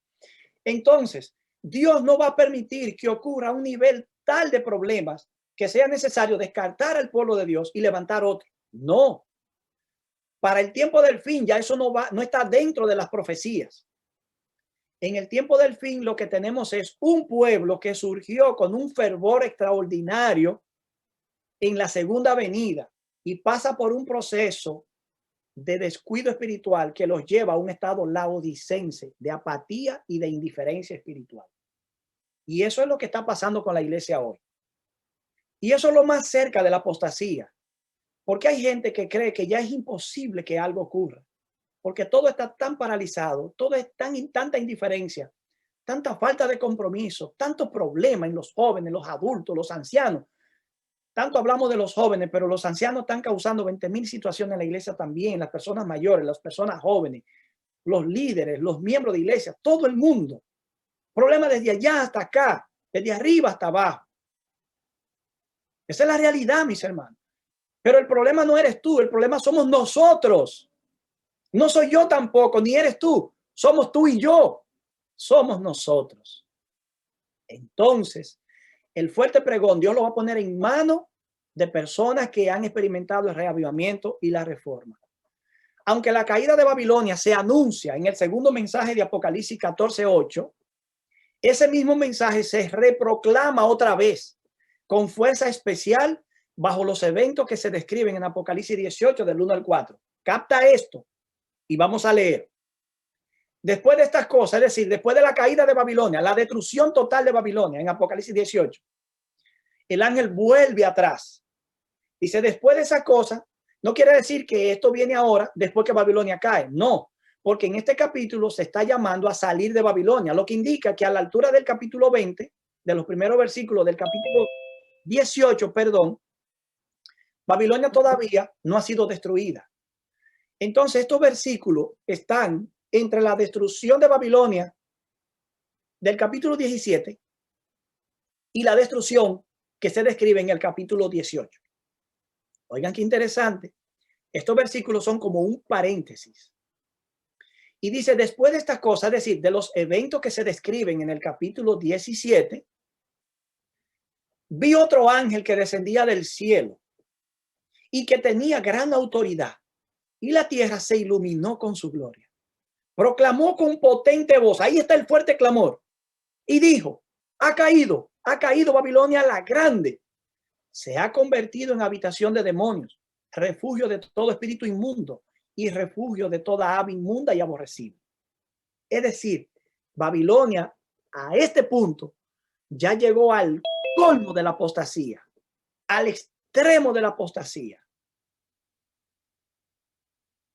Entonces, Dios no va a permitir que ocurra un nivel tal de problemas que sea necesario descartar al pueblo de Dios y levantar otro. No. Para el tiempo del fin ya eso no está dentro de las profecías. En el tiempo del fin lo que tenemos es un pueblo que surgió con un fervor extraordinario en la segunda venida y pasa por un proceso de descuido espiritual que los lleva a un estado laodicense de apatía y de indiferencia espiritual. Y eso es lo que está pasando con la iglesia hoy. Y eso es lo más cerca de la apostasía, porque hay gente que cree que ya es imposible que algo ocurra, porque todo está tan paralizado, todo es tanta indiferencia, tanta falta de compromiso, tanto problema en los jóvenes, los adultos, los ancianos. Tanto hablamos de los jóvenes, pero los ancianos están causando 20,000 situaciones en la iglesia también, las personas mayores, las personas jóvenes, los líderes, los miembros de iglesia, todo el mundo. Problema desde allá hasta acá, desde arriba hasta abajo. Esa es la realidad, mis hermanos. Pero el problema no eres tú, el problema somos nosotros. No soy yo tampoco, ni eres tú. Somos tú y yo. Somos nosotros. Entonces, el fuerte pregón, Dios lo va a poner en manos de personas que han experimentado el reavivamiento y la reforma. Aunque la caída de Babilonia se anuncia en el segundo mensaje de Apocalipsis 14:8, ese mismo mensaje se reproclama otra vez con fuerza especial bajo los eventos que se describen en Apocalipsis 18 del 1 al 4. Capta esto y vamos a leer. Después de estas cosas, es decir, después de la caída de Babilonia, la destrucción total de Babilonia en Apocalipsis 18, el ángel vuelve atrás. Dice, después de esa cosa, no quiere decir que esto viene ahora, después que Babilonia cae. No, porque en este capítulo se está llamando a salir de Babilonia, lo que indica que a la altura del capítulo 20, de los primeros versículos del capítulo 18, perdón, Babilonia todavía no ha sido destruida. Entonces, estos versículos están entre la destrucción de Babilonia del capítulo 17 y la destrucción que se describe en el capítulo 18. Oigan qué interesante. Estos versículos son como un paréntesis. Y dice, después de estas cosas, es decir, de los eventos que se describen en el capítulo 17, vi otro ángel que descendía del cielo y que tenía gran autoridad, y la tierra se iluminó con su gloria. Proclamó con potente voz, ahí está el fuerte clamor, y dijo, ha caído Babilonia la grande, se ha convertido en habitación de demonios, refugio de todo espíritu inmundo y refugio de toda ave inmunda y aborrecida. Es decir, Babilonia a este punto ya llegó al colmo de la apostasía, al extremo de la apostasía.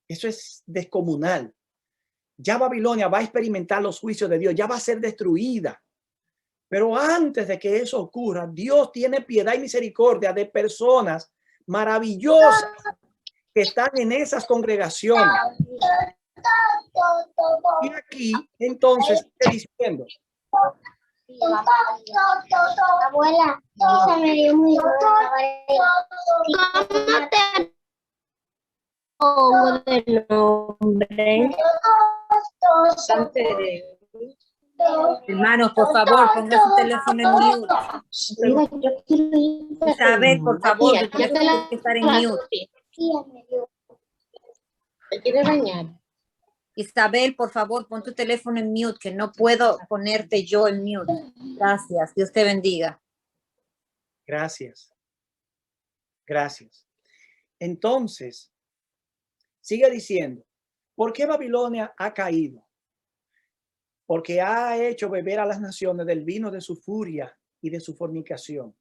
Eso es descomunal. Ya Babilonia va a experimentar los juicios de Dios, ya va a ser destruida. Pero antes de que eso ocurra, Dios tiene piedad y misericordia de personas maravillosas que están en esas congregaciones. Y aquí, entonces, está diciendo,
Abuela, se me dio muy pongo de nombre.
Hermanos, por favor, ponga su teléfono en mute. Isabel, por favor, usted tiene que estar en mute.
¿Te quieres bañar?
Isabel, por favor, pon tu teléfono en mute, que no puedo ponerte yo en mute. Gracias. Dios te bendiga.
gracias. Gracias. Entonces, sigue diciendo, ¿por qué Babilonia ha caído? Porque ha hecho beber a las naciones del vino de su furia y de su fornicación.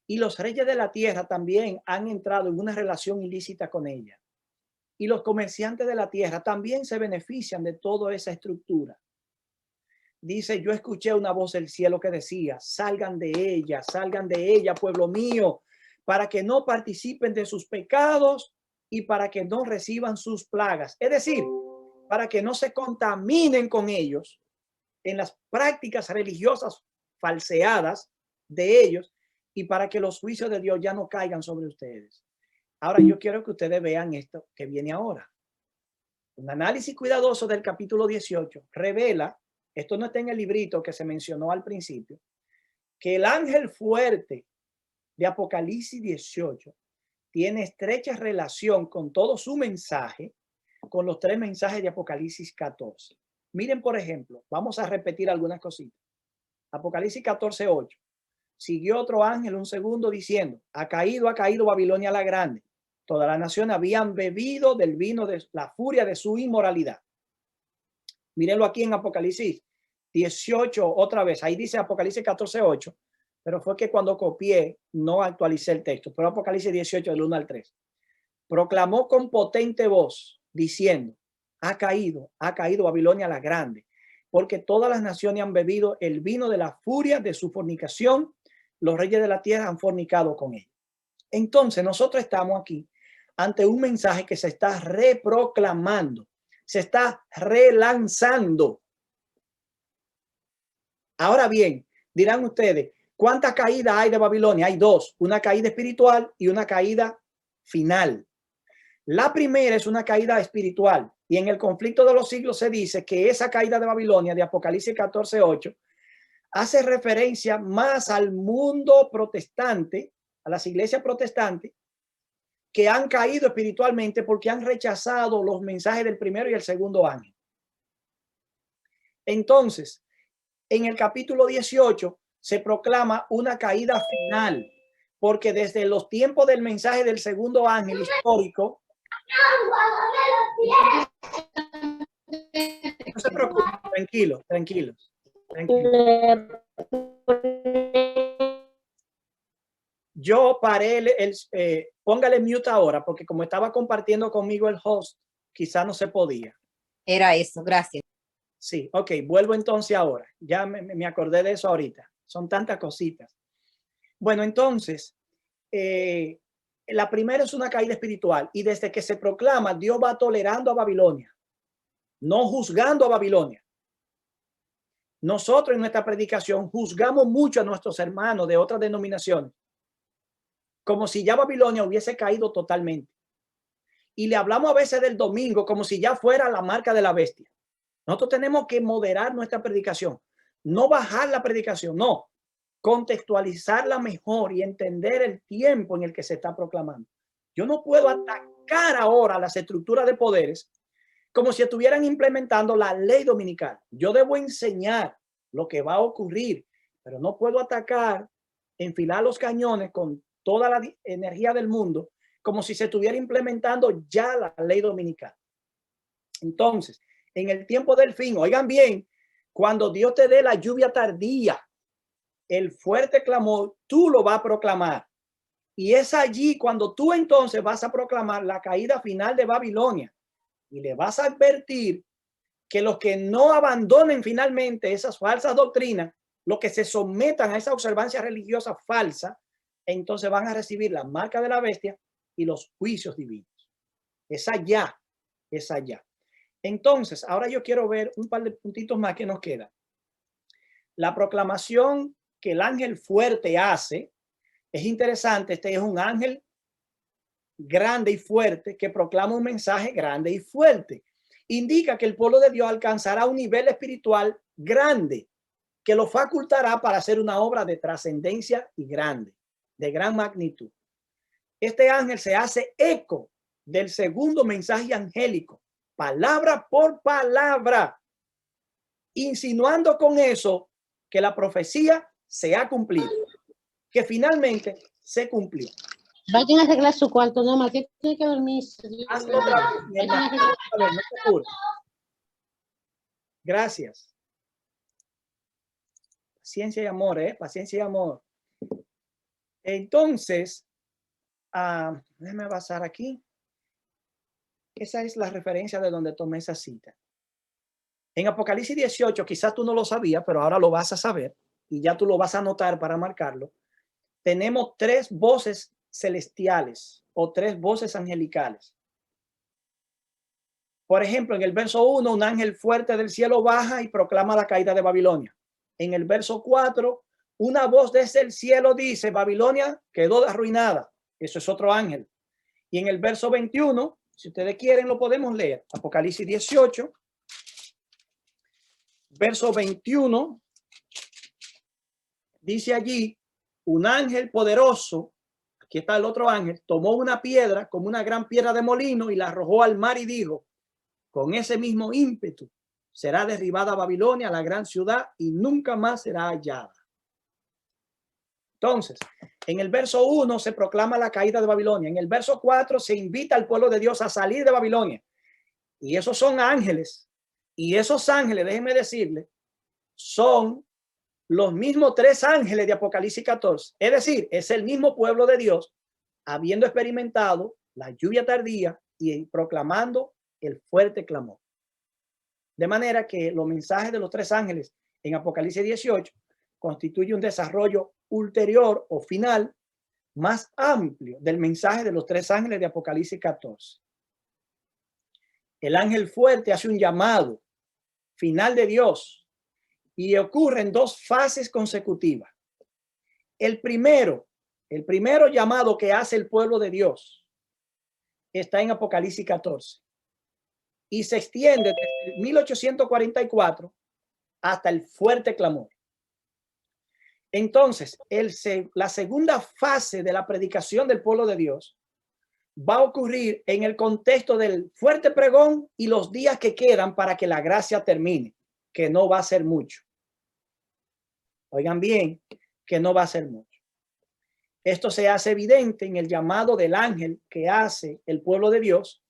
Y los reyes de la tierra también han entrado en una relación ilícita con ella. Y los comerciantes de la tierra también se benefician de toda esa estructura. Dice, yo escuché una voz del cielo que decía, salgan de ella, pueblo mío, para que no participen de sus pecados y para que no reciban sus plagas. Es decir, para que no se contaminen con ellos en las prácticas religiosas falseadas de ellos y para que los juicios de Dios ya no caigan sobre ustedes. Ahora yo quiero que ustedes vean esto que viene ahora. Un análisis cuidadoso del capítulo 18 revela, esto no está en el librito que se mencionó al principio, que el ángel fuerte de Apocalipsis 18 tiene estrecha relación con todo su mensaje, con los 3 mensajes de Apocalipsis 14. Miren, por ejemplo, vamos a repetir algunas cositas. Apocalipsis 14:8. Siguió otro ángel un segundo diciendo, ha caído Babilonia la grande. Toda la nación habían bebido del vino de la furia de su inmoralidad. Mírenlo aquí en Apocalipsis 18 otra vez. Ahí dice Apocalipsis 14:8, pero fue que cuando copié no actualicé el texto. Pero Apocalipsis 18 del 1 al 3. Proclamó con potente voz diciendo, ha caído Babilonia la grande, porque todas las naciones han bebido el vino de la furia de su fornicación. Los reyes de la tierra han fornicado con ella. Entonces nosotros estamos aquí ante un mensaje que se está reproclamando, se está relanzando. Ahora bien, dirán ustedes, ¿cuántas caídas hay de Babilonia? Hay 2, una caída espiritual y una caída final. La primera es una caída espiritual y en el conflicto de los siglos se dice que esa caída de Babilonia de Apocalipsis 14:8 hace referencia más al mundo protestante, a las iglesias protestantes, que han caído espiritualmente porque han rechazado los mensajes del primero y el segundo ángel. Entonces, en el capítulo 18 se proclama una caída final, porque desde los tiempos del mensaje del segundo ángel histórico, no se preocupen, tranquilos. Yo paré póngale mute ahora, porque como estaba compartiendo conmigo el host, quizá no se podía.
Era eso, gracias.
Sí, ok, vuelvo entonces ahora. Ya me acordé de eso ahorita. Son tantas cositas. Bueno, entonces, la primera es una caída espiritual y desde que se proclama, Dios va tolerando a Babilonia, no juzgando a Babilonia. Nosotros en nuestra predicación juzgamos mucho a nuestros hermanos de otras denominaciones, como si ya Babilonia hubiese caído totalmente. Y le hablamos a veces del domingo como si ya fuera la marca de la bestia. Nosotros tenemos que moderar nuestra predicación, no bajar la predicación, no, contextualizarla mejor y entender el tiempo en el que se está proclamando. Yo no puedo atacar ahora las estructuras de poderes como si estuvieran implementando la ley dominical. Yo debo enseñar lo que va a ocurrir, pero no puedo atacar, enfilar los cañones con toda la energía del mundo como si se estuviera implementando ya la ley dominical. Entonces, en el tiempo del fin, oigan bien, cuando Dios te dé la lluvia tardía, el fuerte clamor, tú lo vas a proclamar. Y es allí cuando tú entonces vas a proclamar la caída final de Babilonia y le vas a advertir que los que no abandonen finalmente esas falsas doctrinas los que se sometan a esa observancia religiosa falsa, entonces van a recibir la marca de la bestia y los juicios divinos. Es allá, es allá. Entonces, ahora yo quiero ver un par de puntitos más que nos quedan. La proclamación que el ángel fuerte hace es interesante. Este es un ángel grande y fuerte que proclama un mensaje grande y fuerte. Indica que el pueblo de Dios alcanzará un nivel espiritual grande que lo facultará para hacer una obra de trascendencia y grande, de gran magnitud. Este ángel se hace eco del segundo mensaje angélico, palabra por palabra, insinuando con eso que la profecía se ha cumplido, que finalmente se cumplió.
Vayan a arreglar su cuarto, no más que tiene que dormir.
Hazlo otra vez, mi hermano. A ver, no te apures. Gracias. Paciencia y amor, paciencia y amor. Entonces, déjame pasar aquí. Esa es la referencia de donde tomé esa cita. En Apocalipsis 18, quizás tú no lo sabías, pero ahora lo vas a saber y ya tú lo vas a anotar para marcarlo. Tenemos 3 voces celestiales o 3 voces angelicales. Por ejemplo, en el verso 1, un ángel fuerte del cielo baja y proclama la caída de Babilonia. En el verso 4, una voz desde el cielo dice, Babilonia quedó arruinada. Eso es otro ángel. Y en el verso 21, si ustedes quieren, lo podemos leer. Apocalipsis 18, verso 21, dice allí, un ángel poderoso, aquí está el otro ángel, tomó una piedra como una gran piedra de molino y la arrojó al mar y dijo, con ese mismo ímpetu será derribada Babilonia, la gran ciudad, y nunca más será hallada. Entonces, en el verso 1 se proclama la caída de Babilonia. En el verso 4 se invita al pueblo de Dios a salir de Babilonia. Y esos son ángeles. Y esos ángeles, déjenme decirle, son los mismos 3 ángeles de Apocalipsis 14. Es decir, es el mismo pueblo de Dios habiendo experimentado la lluvia tardía y proclamando el fuerte clamor. De manera que los mensajes de los 3 ángeles en Apocalipsis 18 constituye un desarrollo ulterior o final más amplio del mensaje de los 3 ángeles de Apocalipsis 14. El ángel fuerte hace un llamado final de Dios y ocurre en 2 fases consecutivas. El primero llamado que hace el pueblo de Dios está en Apocalipsis 14 y se extiende desde 1844 hasta el fuerte clamor. Entonces, la segunda fase de la predicación del pueblo de Dios va a ocurrir en el contexto del fuerte pregón y los días que quedan para que la gracia termine, que no va a ser mucho. Oigan bien, que no va a ser mucho. Esto se hace evidente en el llamado del ángel que hace el pueblo de Dios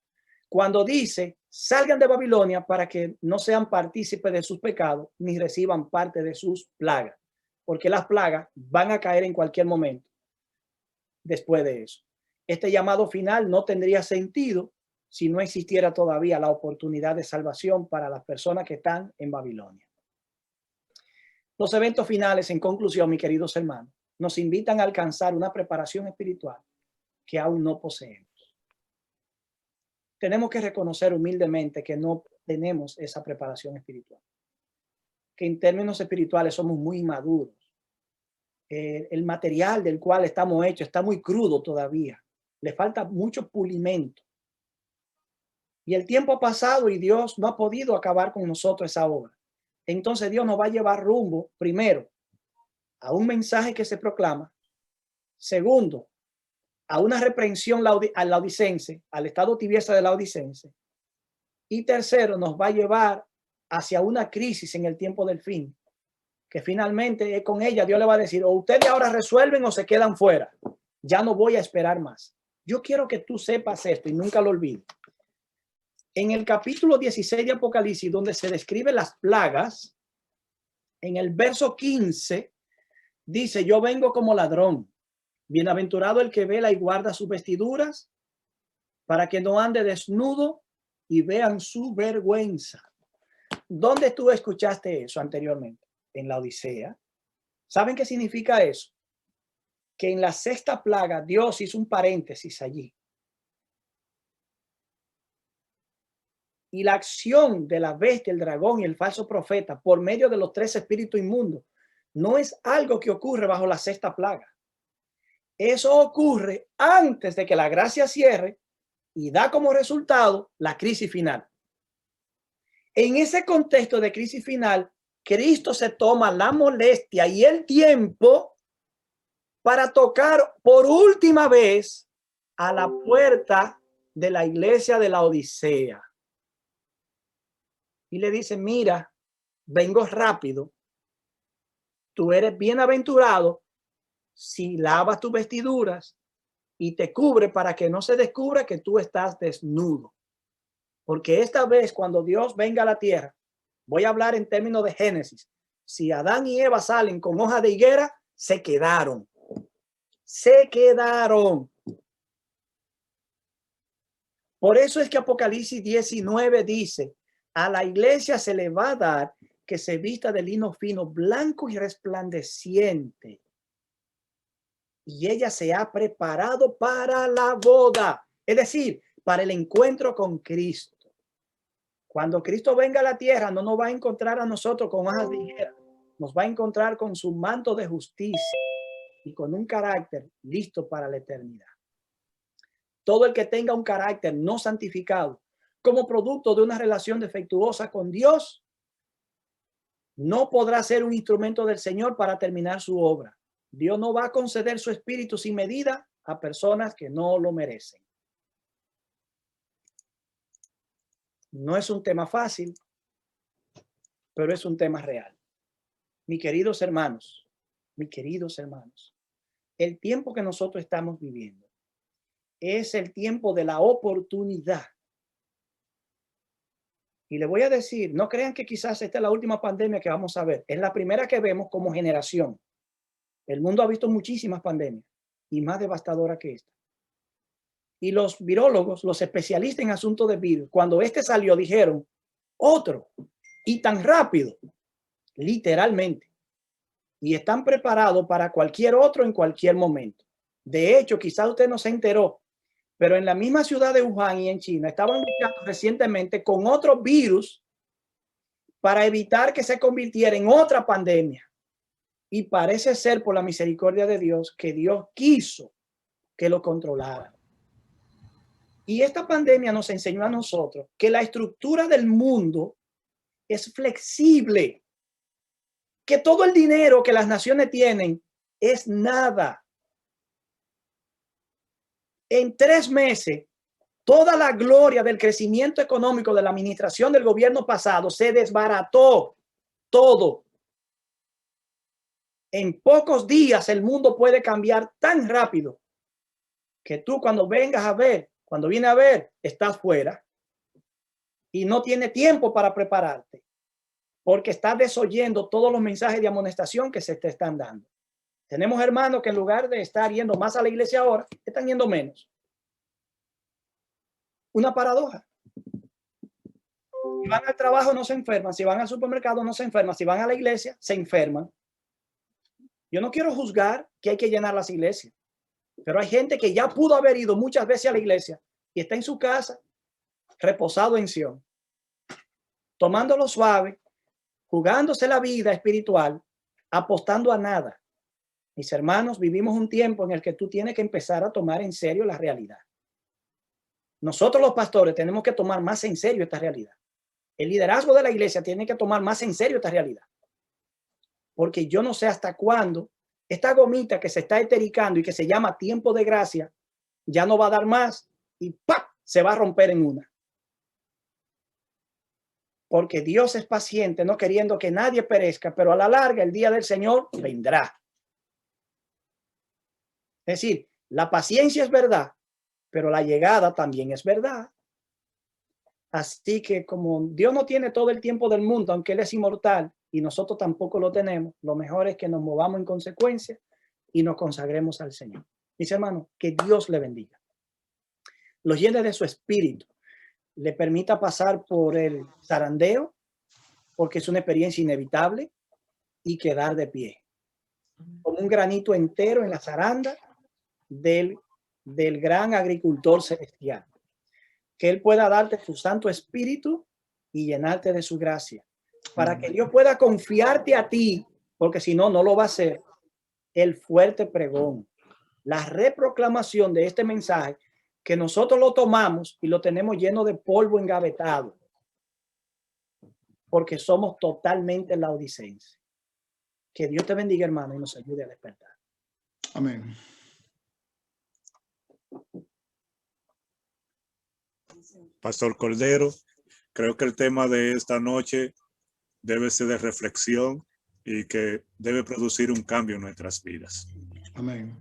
cuando dice, salgan de Babilonia para que no sean partícipes de sus pecados ni reciban parte de sus plagas, porque las plagas van a caer en cualquier momento después de eso. Este llamado final no tendría sentido si no existiera todavía la oportunidad de salvación para las personas que están en Babilonia. Los eventos finales, en conclusión, mis queridos hermanos, nos invitan a alcanzar una preparación espiritual que aún no poseemos. Tenemos que reconocer humildemente que no tenemos esa preparación espiritual, que en términos espirituales somos muy inmaduros. El material del cual estamos hechos está muy crudo todavía. Le falta mucho pulimento. Y el tiempo ha pasado y Dios no ha podido acabar con nosotros esa obra. Entonces Dios nos va a llevar rumbo, primero, a un mensaje que se proclama. Segundo, a una reprensión al laodicense, al estado tibieza del laodicense. Y tercero, nos va a llevar hacia una crisis en el tiempo del fin, que finalmente con ella Dios le va a decir, o ustedes ahora resuelven o se quedan fuera. Ya no voy a esperar más. Yo quiero que tú sepas esto y nunca lo olvides. En el capítulo 16 de Apocalipsis, donde se describen las plagas, en el verso 15, dice, yo vengo como ladrón. Bienaventurado el que vela y guarda sus vestiduras, para que no ande desnudo y vean su vergüenza. ¿Dónde tú escuchaste eso anteriormente? En la Odisea, ¿Saben qué significa eso? Que en la sexta plaga Dios hizo un paréntesis allí. Y la acción de la bestia, el dragón y el falso profeta por medio de los 3 espíritus inmundos no es algo que ocurre bajo la sexta plaga. Eso ocurre antes de que la gracia cierre y da como resultado la crisis final. En ese contexto de crisis final, Cristo se toma la molestia y el tiempo para tocar por última vez a la puerta de la iglesia de la Odisea. Y le dice, mira, vengo rápido. Tú eres bienaventurado si lavas tus vestiduras y te cubre para que no se descubra que tú estás desnudo. Porque esta vez cuando Dios venga a la tierra, voy a hablar en términos de Génesis. Si Adán y Eva salen con hojas de higuera, se quedaron. Se quedaron. Por eso es que Apocalipsis 19 dice, a la iglesia se le va a dar que se vista de lino fino, blanco y resplandeciente. Y ella se ha preparado para la boda, es decir, para el encuentro con Cristo. Cuando Cristo venga a la tierra, no nos va a encontrar a nosotros con hojas de higuera, nos va a encontrar con su manto de justicia y con un carácter listo para la eternidad. Todo el que tenga un carácter no santificado como producto de una relación defectuosa con Dios, no podrá ser un instrumento del Señor para terminar su obra. Dios no va a conceder su espíritu sin medida a personas que no lo merecen. No es un tema fácil, pero es un tema real. Mis queridos hermanos, el tiempo que nosotros estamos viviendo es el tiempo de la oportunidad. Y le voy a decir, no crean que quizás esta es la última pandemia que vamos a ver. Es la primera que vemos como generación. El mundo ha visto muchísimas pandemias y más devastadora que esta. Y los virólogos, los especialistas en asuntos de virus, cuando este salió, dijeron, otro, y tan rápido, literalmente. Y están preparados para cualquier otro en cualquier momento. De hecho, quizás usted no se enteró, pero en la misma ciudad de Wuhan y en China estaban luchando recientemente con otro virus para evitar que se convirtiera en otra pandemia. Y parece ser por la misericordia de Dios que Dios quiso que lo controlara. Y esta pandemia nos enseñó a nosotros que la estructura del mundo es flexible, que todo el dinero que las naciones tienen es nada. En 3 meses, toda la gloria del crecimiento económico de la administración del gobierno pasado se desbarató todo. En pocos días el mundo puede cambiar tan rápido que tú cuando vengas a ver, cuando viene a ver, estás fuera y no tiene tiempo para prepararte porque estás desoyendo todos los mensajes de amonestación que se te están dando. Tenemos hermanos que en lugar de estar yendo más a la iglesia ahora, están yendo menos. Una paradoja. Si van al trabajo no se enferman, si van al supermercado no se enferman, si van a la iglesia se enferman. Yo no quiero juzgar que hay que llenar las iglesias, pero hay gente que ya pudo haber ido muchas veces a la iglesia y está en su casa, reposado en Sion, tomándolo suave, jugándose la vida espiritual, apostando a nada. Mis hermanos, vivimos un tiempo en el que tú tienes que empezar a tomar en serio la realidad. Nosotros los pastores tenemos que tomar más en serio esta realidad. El liderazgo de la iglesia tiene que tomar más en serio esta realidad. Porque yo no sé hasta cuándo esta gomita que se está etericando y que se llama tiempo de gracia ya no va a dar más y ¡pap! Se va a romper en una. Porque Dios es paciente, no queriendo que nadie perezca, pero a la larga el día del Señor vendrá. Es decir, la paciencia es verdad, pero la llegada también es verdad. Así que como Dios no tiene todo el tiempo del mundo, aunque Él es inmortal y nosotros tampoco lo tenemos, lo mejor es que nos movamos en consecuencia y nos consagremos al Señor. Mis hermanos, que Dios le bendiga. Los llene de su espíritu, le permita pasar por el zarandeo, porque es una experiencia inevitable, y quedar de pie. como un granito entero en la zaranda del gran agricultor celestial. Que Él pueda darte su Santo Espíritu y llenarte de su gracia, para que Dios pueda confiarte a ti, porque si no, no lo va a hacer, el fuerte pregón, la reproclamación de este mensaje, que nosotros lo tomamos y lo tenemos lleno de polvo engavetado, porque somos totalmente laodicenses. Que Dios te bendiga, hermano, y nos ayude a despertar.
Amén.
Pastor Cordero, creo que el tema de esta noche debe ser de reflexión y que debe producir un cambio en nuestras vidas.
Amén.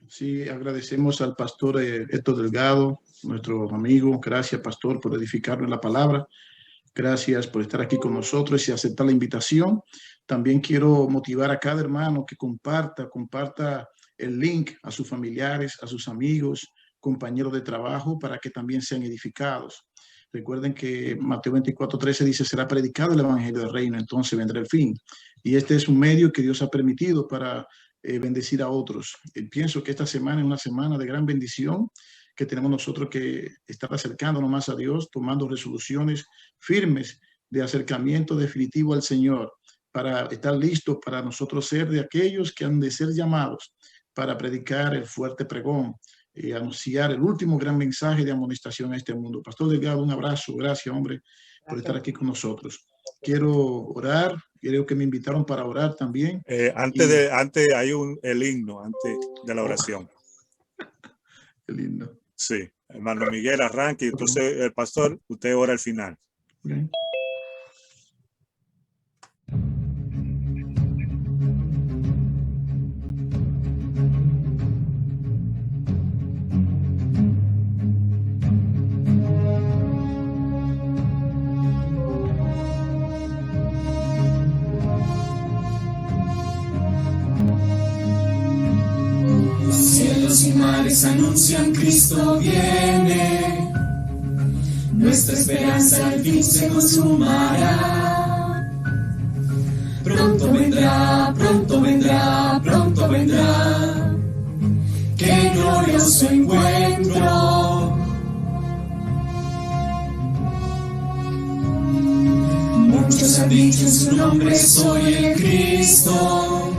Sí, agradecemos al pastor Héctor Delgado, nuestro amigo. Gracias, pastor, por edificarnos en la palabra. Gracias por estar aquí con nosotros y aceptar la invitación. También quiero motivar a cada hermano que comparta el link a sus familiares, a sus amigos, compañeros de trabajo, para que también sean edificados. Recuerden que Mateo 24:13 dice: será predicado el evangelio del reino, entonces vendrá el fin. Y este es un medio que Dios ha permitido para bendecir a otros. Pienso que esta semana es una semana de gran bendición, que tenemos nosotros que estar acercándonos más a Dios, tomando resoluciones firmes de acercamiento definitivo al Señor, para estar listos para nosotros ser de aquellos que han de ser llamados para predicar el fuerte pregón y anunciar el último gran mensaje de amonestación a este mundo. Pastor Delgado, un abrazo. Gracias, hombre, por estar aquí con nosotros. Quiero orar. Creo que me invitaron para orar también.
Antes hay el himno, antes de la oración.
El himno.
Sí, hermano Miguel, arranque. Entonces, el pastor, usted ora al final.
Okay.
Cielos y mares anuncian Cristo viene, nuestra esperanza al fin se consumará. Pronto vendrá, pronto vendrá, pronto vendrá, qué glorioso encuentro. Muchos han dicho en su nombre: soy el Cristo.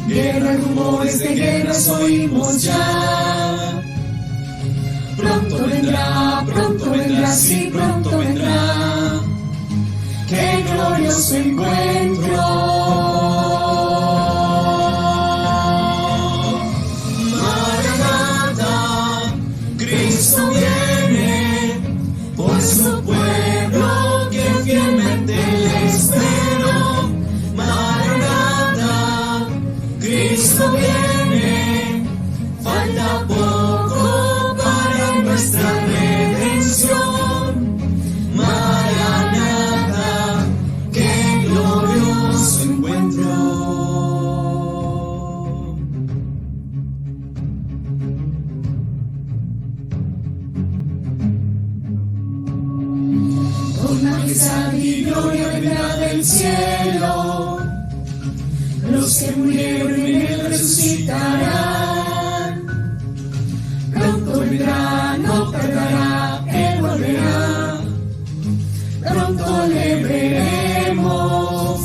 Guerra, rumores de guerras oímos ya. Pronto vendrá, sí, pronto vendrá. Qué glorioso encuentro. Maranatha, Cristo viene por su pueblo que fielmente le esperó. Maranatha, Cristo viene, falta poco para nuestra redención. Maranatha, qué glorioso encuentro. Con majestad y gloria vendrá del cielo. Los que murieron en él resucitarán. Pronto vendrá, no tardará, él volverá. Pronto le veremos.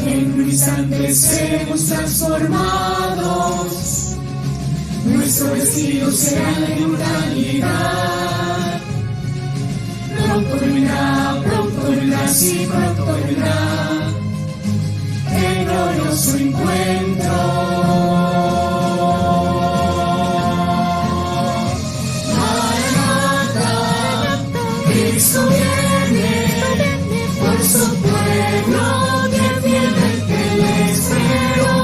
En un instante seremos transformados. Nuestro vestido será la inmortalidad. Pronto vendrá, sí, pronto vendrá, qué glorioso encuentro. Maranatha, Cristo viene, por su pueblo que fielmente le esperó.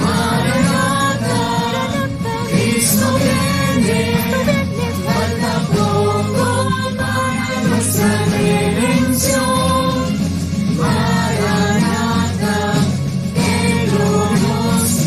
Maranatha, Cristo viene, falta poco para nuestra redención. Maranatha, qué glorioso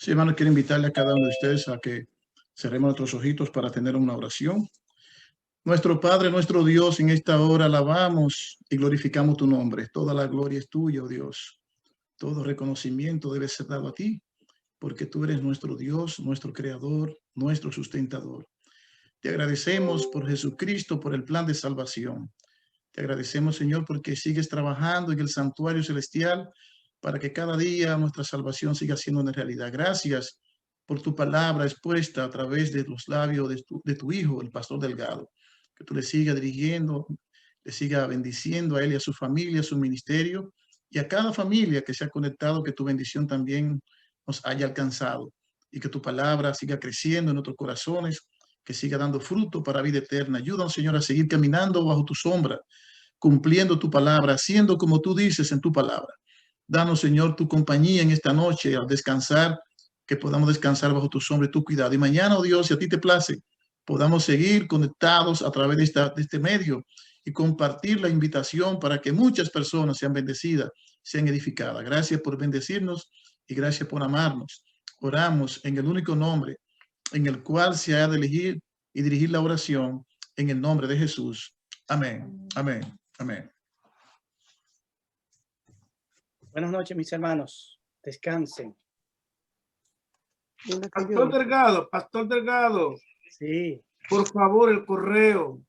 Sí, hermano, quiero invitarle a cada uno de ustedes a que cerremos nuestros ojitos para tener una oración. Nuestro Padre, nuestro Dios, en esta hora alabamos y glorificamos tu nombre. Toda la gloria es tuya, oh Dios. Todo reconocimiento debe ser dado a ti, porque tú eres nuestro Dios, nuestro Creador, nuestro sustentador. Te agradecemos por Jesucristo, por el plan de salvación. Te agradecemos, Señor, porque sigues trabajando en el santuario celestial para que cada día nuestra salvación siga siendo una realidad. Gracias por tu palabra expuesta a través de los labios de tu Hijo, el Pastor Delgado. Que tú le sigas dirigiendo, le siga bendiciendo a él y a su familia, a su ministerio, y a cada familia que se ha conectado, que tu bendición también nos haya alcanzado, y que tu palabra siga creciendo en nuestros corazones, que siga dando fruto para vida eterna. Ayúdanos, Señor, a seguir caminando bajo tu sombra, cumpliendo tu palabra, haciendo como tú dices en tu palabra. Danos, Señor, tu compañía en esta noche al descansar, que podamos descansar bajo tu sombra y tu cuidado. Y mañana, oh Dios, si a ti te place, podamos seguir conectados a través de este medio y compartir la invitación para que muchas personas sean bendecidas, sean edificadas. Gracias por bendecirnos y gracias por amarnos. Oramos en el único nombre en el cual se ha de elegir y dirigir la oración, en el nombre de Jesús. Amén, amén, amén.
Buenas noches, mis hermanos. Descansen.
Pastor Delgado.
Sí.
Por favor, el correo.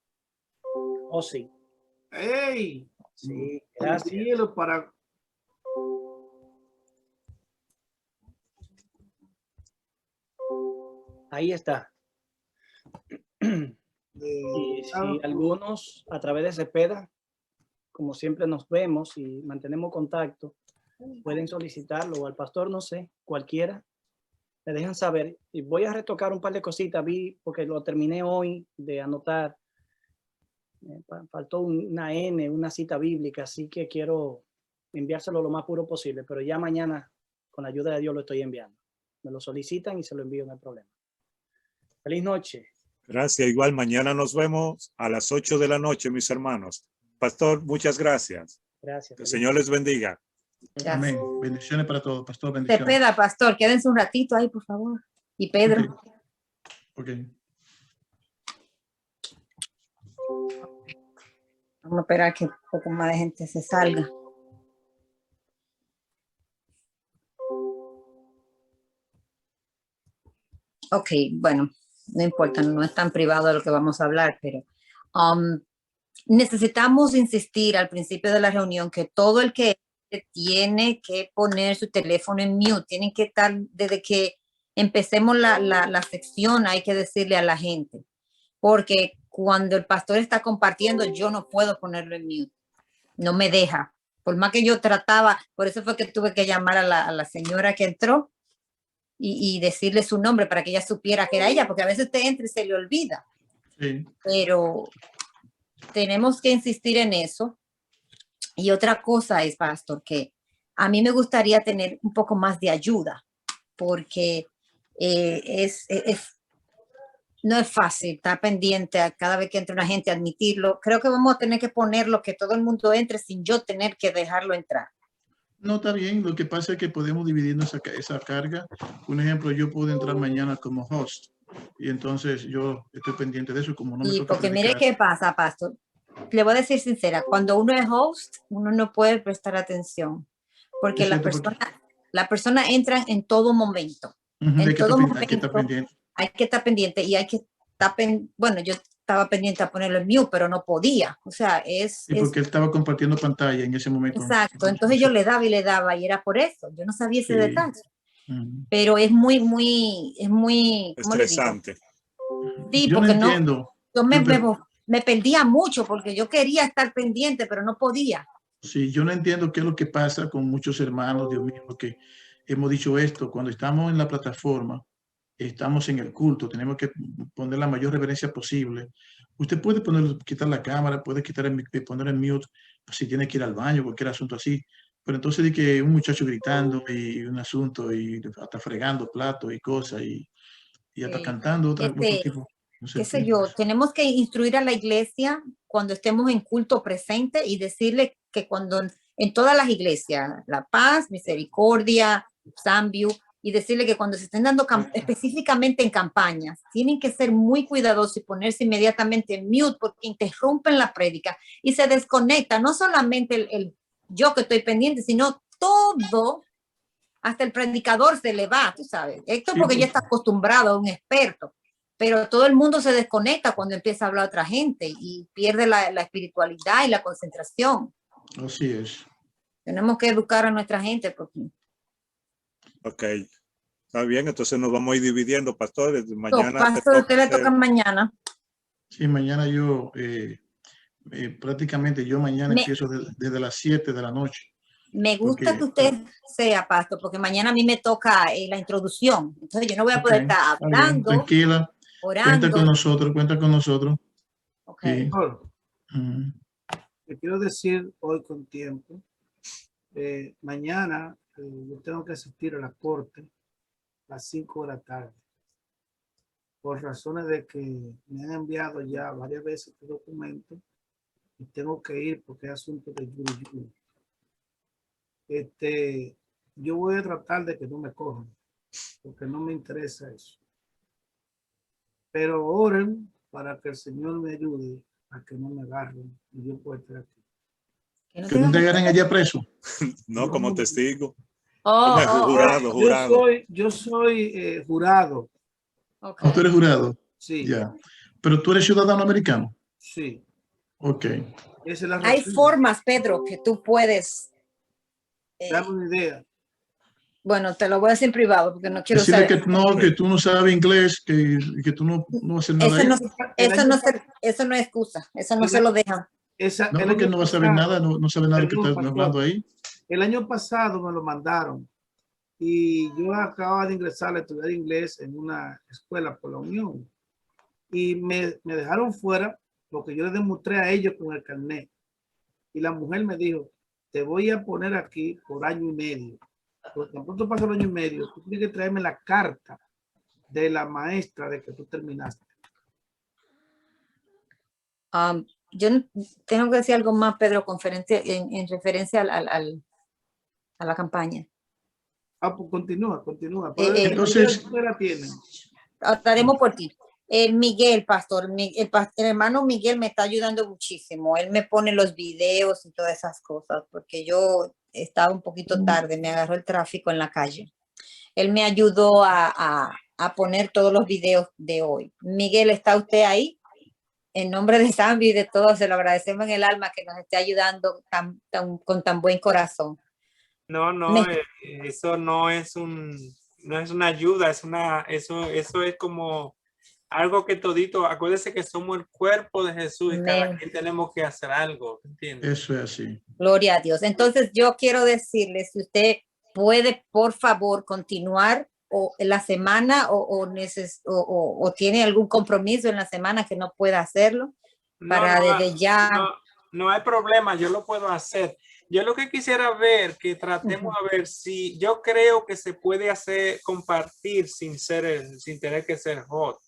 Oh, sí.
¡Ey!
Sí, gracias.
Cielo para...
Ahí está. Y si algunos a través de Cepeda, como siempre nos vemos y mantenemos contacto, pueden solicitarlo, o al pastor, no sé, cualquiera, me dejan saber. Y voy a retocar un par de cositas, porque lo terminé hoy de anotar. Faltó una N, una cita bíblica, así que quiero enviárselo lo más puro posible, pero ya mañana, con la ayuda de Dios, lo estoy enviando. Me lo solicitan y se lo envío, no hay problema. Feliz noche.
Gracias. Igual mañana nos vemos a las 8 de la noche, mis hermanos. Pastor, muchas gracias.
Gracias.
Que el Señor les bendiga.
Gracias.
Amén. Bendiciones para todos, pastor. Bendiciones.
Cepeda, pastor, quédense un ratito ahí, por favor. Y Pedro.
Okay.
Vamos a esperar que un poco más de gente se salga. Ok, bueno, no importa, no es tan privado de lo que vamos a hablar, pero necesitamos insistir al principio de la reunión que todo el que tiene que poner su teléfono en mute, tienen que estar, desde que empecemos la sección, hay que decirle a la gente, porque cuando el pastor está compartiendo, yo no puedo ponerlo en mute, no me deja, por más que yo trataba, por eso fue que tuve que llamar a la señora que entró y decirle su nombre para que ella supiera que era ella, porque a veces te entra y se le olvida.
Sí.
Pero tenemos que insistir en eso. Y otra cosa es, pastor, que a mí me gustaría tener un poco más de ayuda, porque no es fácil estar pendiente a cada vez que entre una gente, admitirlo. Creo que vamos a tener que ponerlo, que todo el mundo entre sin yo tener que dejarlo entrar.
No, está bien. Lo que pasa es que podemos dividirnos esa carga. Un ejemplo, yo puedo entrar mañana como host y entonces yo estoy pendiente de eso. Como no me
Y
toca
porque
predicar.
mire qué pasa, pastor. Le voy a decir sincera, cuando uno es host, uno no puede prestar atención porque la persona entra en todo momento. En todo momento
hay que estar pendiente.
Hay que estar pendiente y hay que estar bueno, yo estaba pendiente a ponerlo en mute, pero no podía. O sea,
porque él estaba compartiendo pantalla en ese momento.
Exacto. Entonces yo le daba y era por eso. Yo no sabía ese detalle. Pero es muy
estresante.
Sí,
yo
porque
no entiendo.
Yo me perdía mucho porque yo quería estar pendiente, pero no podía.
Sí, yo no entiendo qué es lo que pasa con muchos hermanos, Dios mío, porque hemos dicho esto, cuando estamos en la plataforma, estamos en el culto, tenemos que poner la mayor reverencia posible. Usted puede quitar la cámara, puede poner en mute, si tiene que ir al baño, cualquier asunto así, pero entonces de que un muchacho gritando y un asunto y hasta fregando platos y cosas y hasta cantando otro tipo. No sé,
qué sé yo, tenemos que instruir a la iglesia cuando estemos en culto presente y decirle que cuando en todas las iglesias, La Paz, Misericordia, Sunview, y decirle que cuando se estén dando específicamente en campañas, tienen que ser muy cuidadosos y ponerse inmediatamente en mute porque interrumpen la prédica y se desconecta, no solamente yo que estoy pendiente, sino todo, hasta el predicador se le va, tú sabes. Esto
Sí,
porque ya
pues.
está acostumbrado a un experto, pero todo el mundo se desconecta cuando empieza a hablar otra gente y pierde la espiritualidad y la concentración.
Así es.
Tenemos que educar a nuestra gente porque
Ok, está bien, entonces nos vamos a ir dividiendo, pastores. Mañana te
pastor, usted le
hacer-
toca mañana.
Sí, mañana yo, prácticamente yo mañana
Me-
empiezo desde las 7 de la noche.
Me gusta
Porque-
que usted sea pastor, porque mañana a mí me toca la introducción. Entonces yo no voy a poder
Ok,
estar
está bien,
hablando,
tranquila. Cuenta
orando.
con nosotros, cuenta con nosotros.
Ok.
Sí.
Pastor,
Ujú.
te quiero decir hoy con tiempo, mañana yo tengo que asistir a la corte a las 5 de la tarde. Por razones de que me han enviado ya varias veces este documento y tengo que ir porque es asunto de jurisdicción. Yo voy a tratar de que no me cojan, porque no me interesa eso. Pero oren para que el Señor me ayude a que no me agarren y yo pueda estar aquí.
Que no
Que no te agarren allá preso.
no como testigo.
Oh,
Jurado, jurado.
Yo soy jurado,
ok.
¿O tú eres jurado?
sí,
Ya. Pero tú eres ciudadano americano.
sí.
Ok.
Esa es la
Hay
razón.
formas, Pedro, que tú puedes.
Dame una idea.
Bueno, te lo voy a decir en privado porque no quiero
Decirle
usar.
que tú no sabes inglés, que tú no haces nada
Eso
ahí.
no,
El año
eso no es excusa. Eso no
el
se lo dejan.
No,
el
porque
año
no va a saber
pasado,
nada, no sabe nada que
perdón,
estás
pastor,
hablando ahí.
el año pasado me lo mandaron y yo acababa de ingresar a estudiar inglés en una escuela por la Unión y me dejaron fuera porque yo les demostré a ellos con el carnet y la mujer me dijo, te voy a poner aquí por año y medio. Porque tan pronto pasa el año y medio, tú tienes que traerme la carta de la maestra de que tú terminaste.
Yo tengo que decir algo más, Pedro, en referencia a la campaña.
Ah, pues continúa.
Entonces-
¿Qué la tienen?
Hablaremos por ti. Miguel, pastor, el hermano Miguel me está ayudando muchísimo. Él me pone los videos y todas esas cosas, porque yo estaba un poquito tarde, me agarró el tráfico en la calle. Él me ayudó a poner todos los videos de hoy. Miguel, ¿está usted ahí? En nombre de Zambi y de todos, se lo agradecemos en el alma que nos esté ayudando con tan buen corazón.
No, eso no es una ayuda, eso es como algo que todito, acuérdese que somos el cuerpo de Jesús y cada quien tenemos que hacer algo, ¿entiendes?
Eso es así.
Gloria a Dios. Entonces yo quiero decirle, si usted puede, por favor, continuar o en la semana o tiene algún compromiso en la semana que no pueda hacerlo, para desde ya.
No hay problema, yo lo puedo hacer. Yo lo que quisiera ver, que tratemos a ver si yo creo que se puede hacer, compartir sin tener que ser host.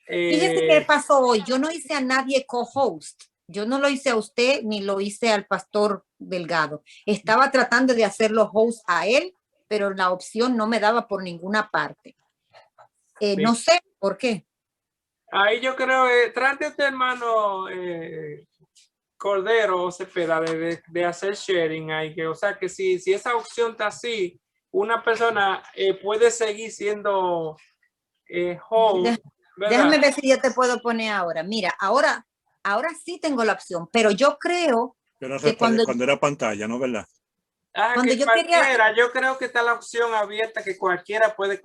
Fíjese qué pasó hoy. Yo no hice a nadie co-host. Yo no lo hice a usted ni lo hice al pastor Delgado. Estaba tratando de hacerlo host a él, pero la opción no me daba por ninguna parte. No sé por qué.
Ahí yo creo, trate usted, hermano Cordero o Cepeda, de hacer sharing ahí, o sea que si esa opción está así, una persona puede seguir siendo host.
Déjame ver si yo te puedo poner ahora. Mira, ahora sí tengo la opción, pero yo creo
que cuando era pantalla, ¿no? ¿Verdad?
Yo creo que está la opción abierta que cualquiera puede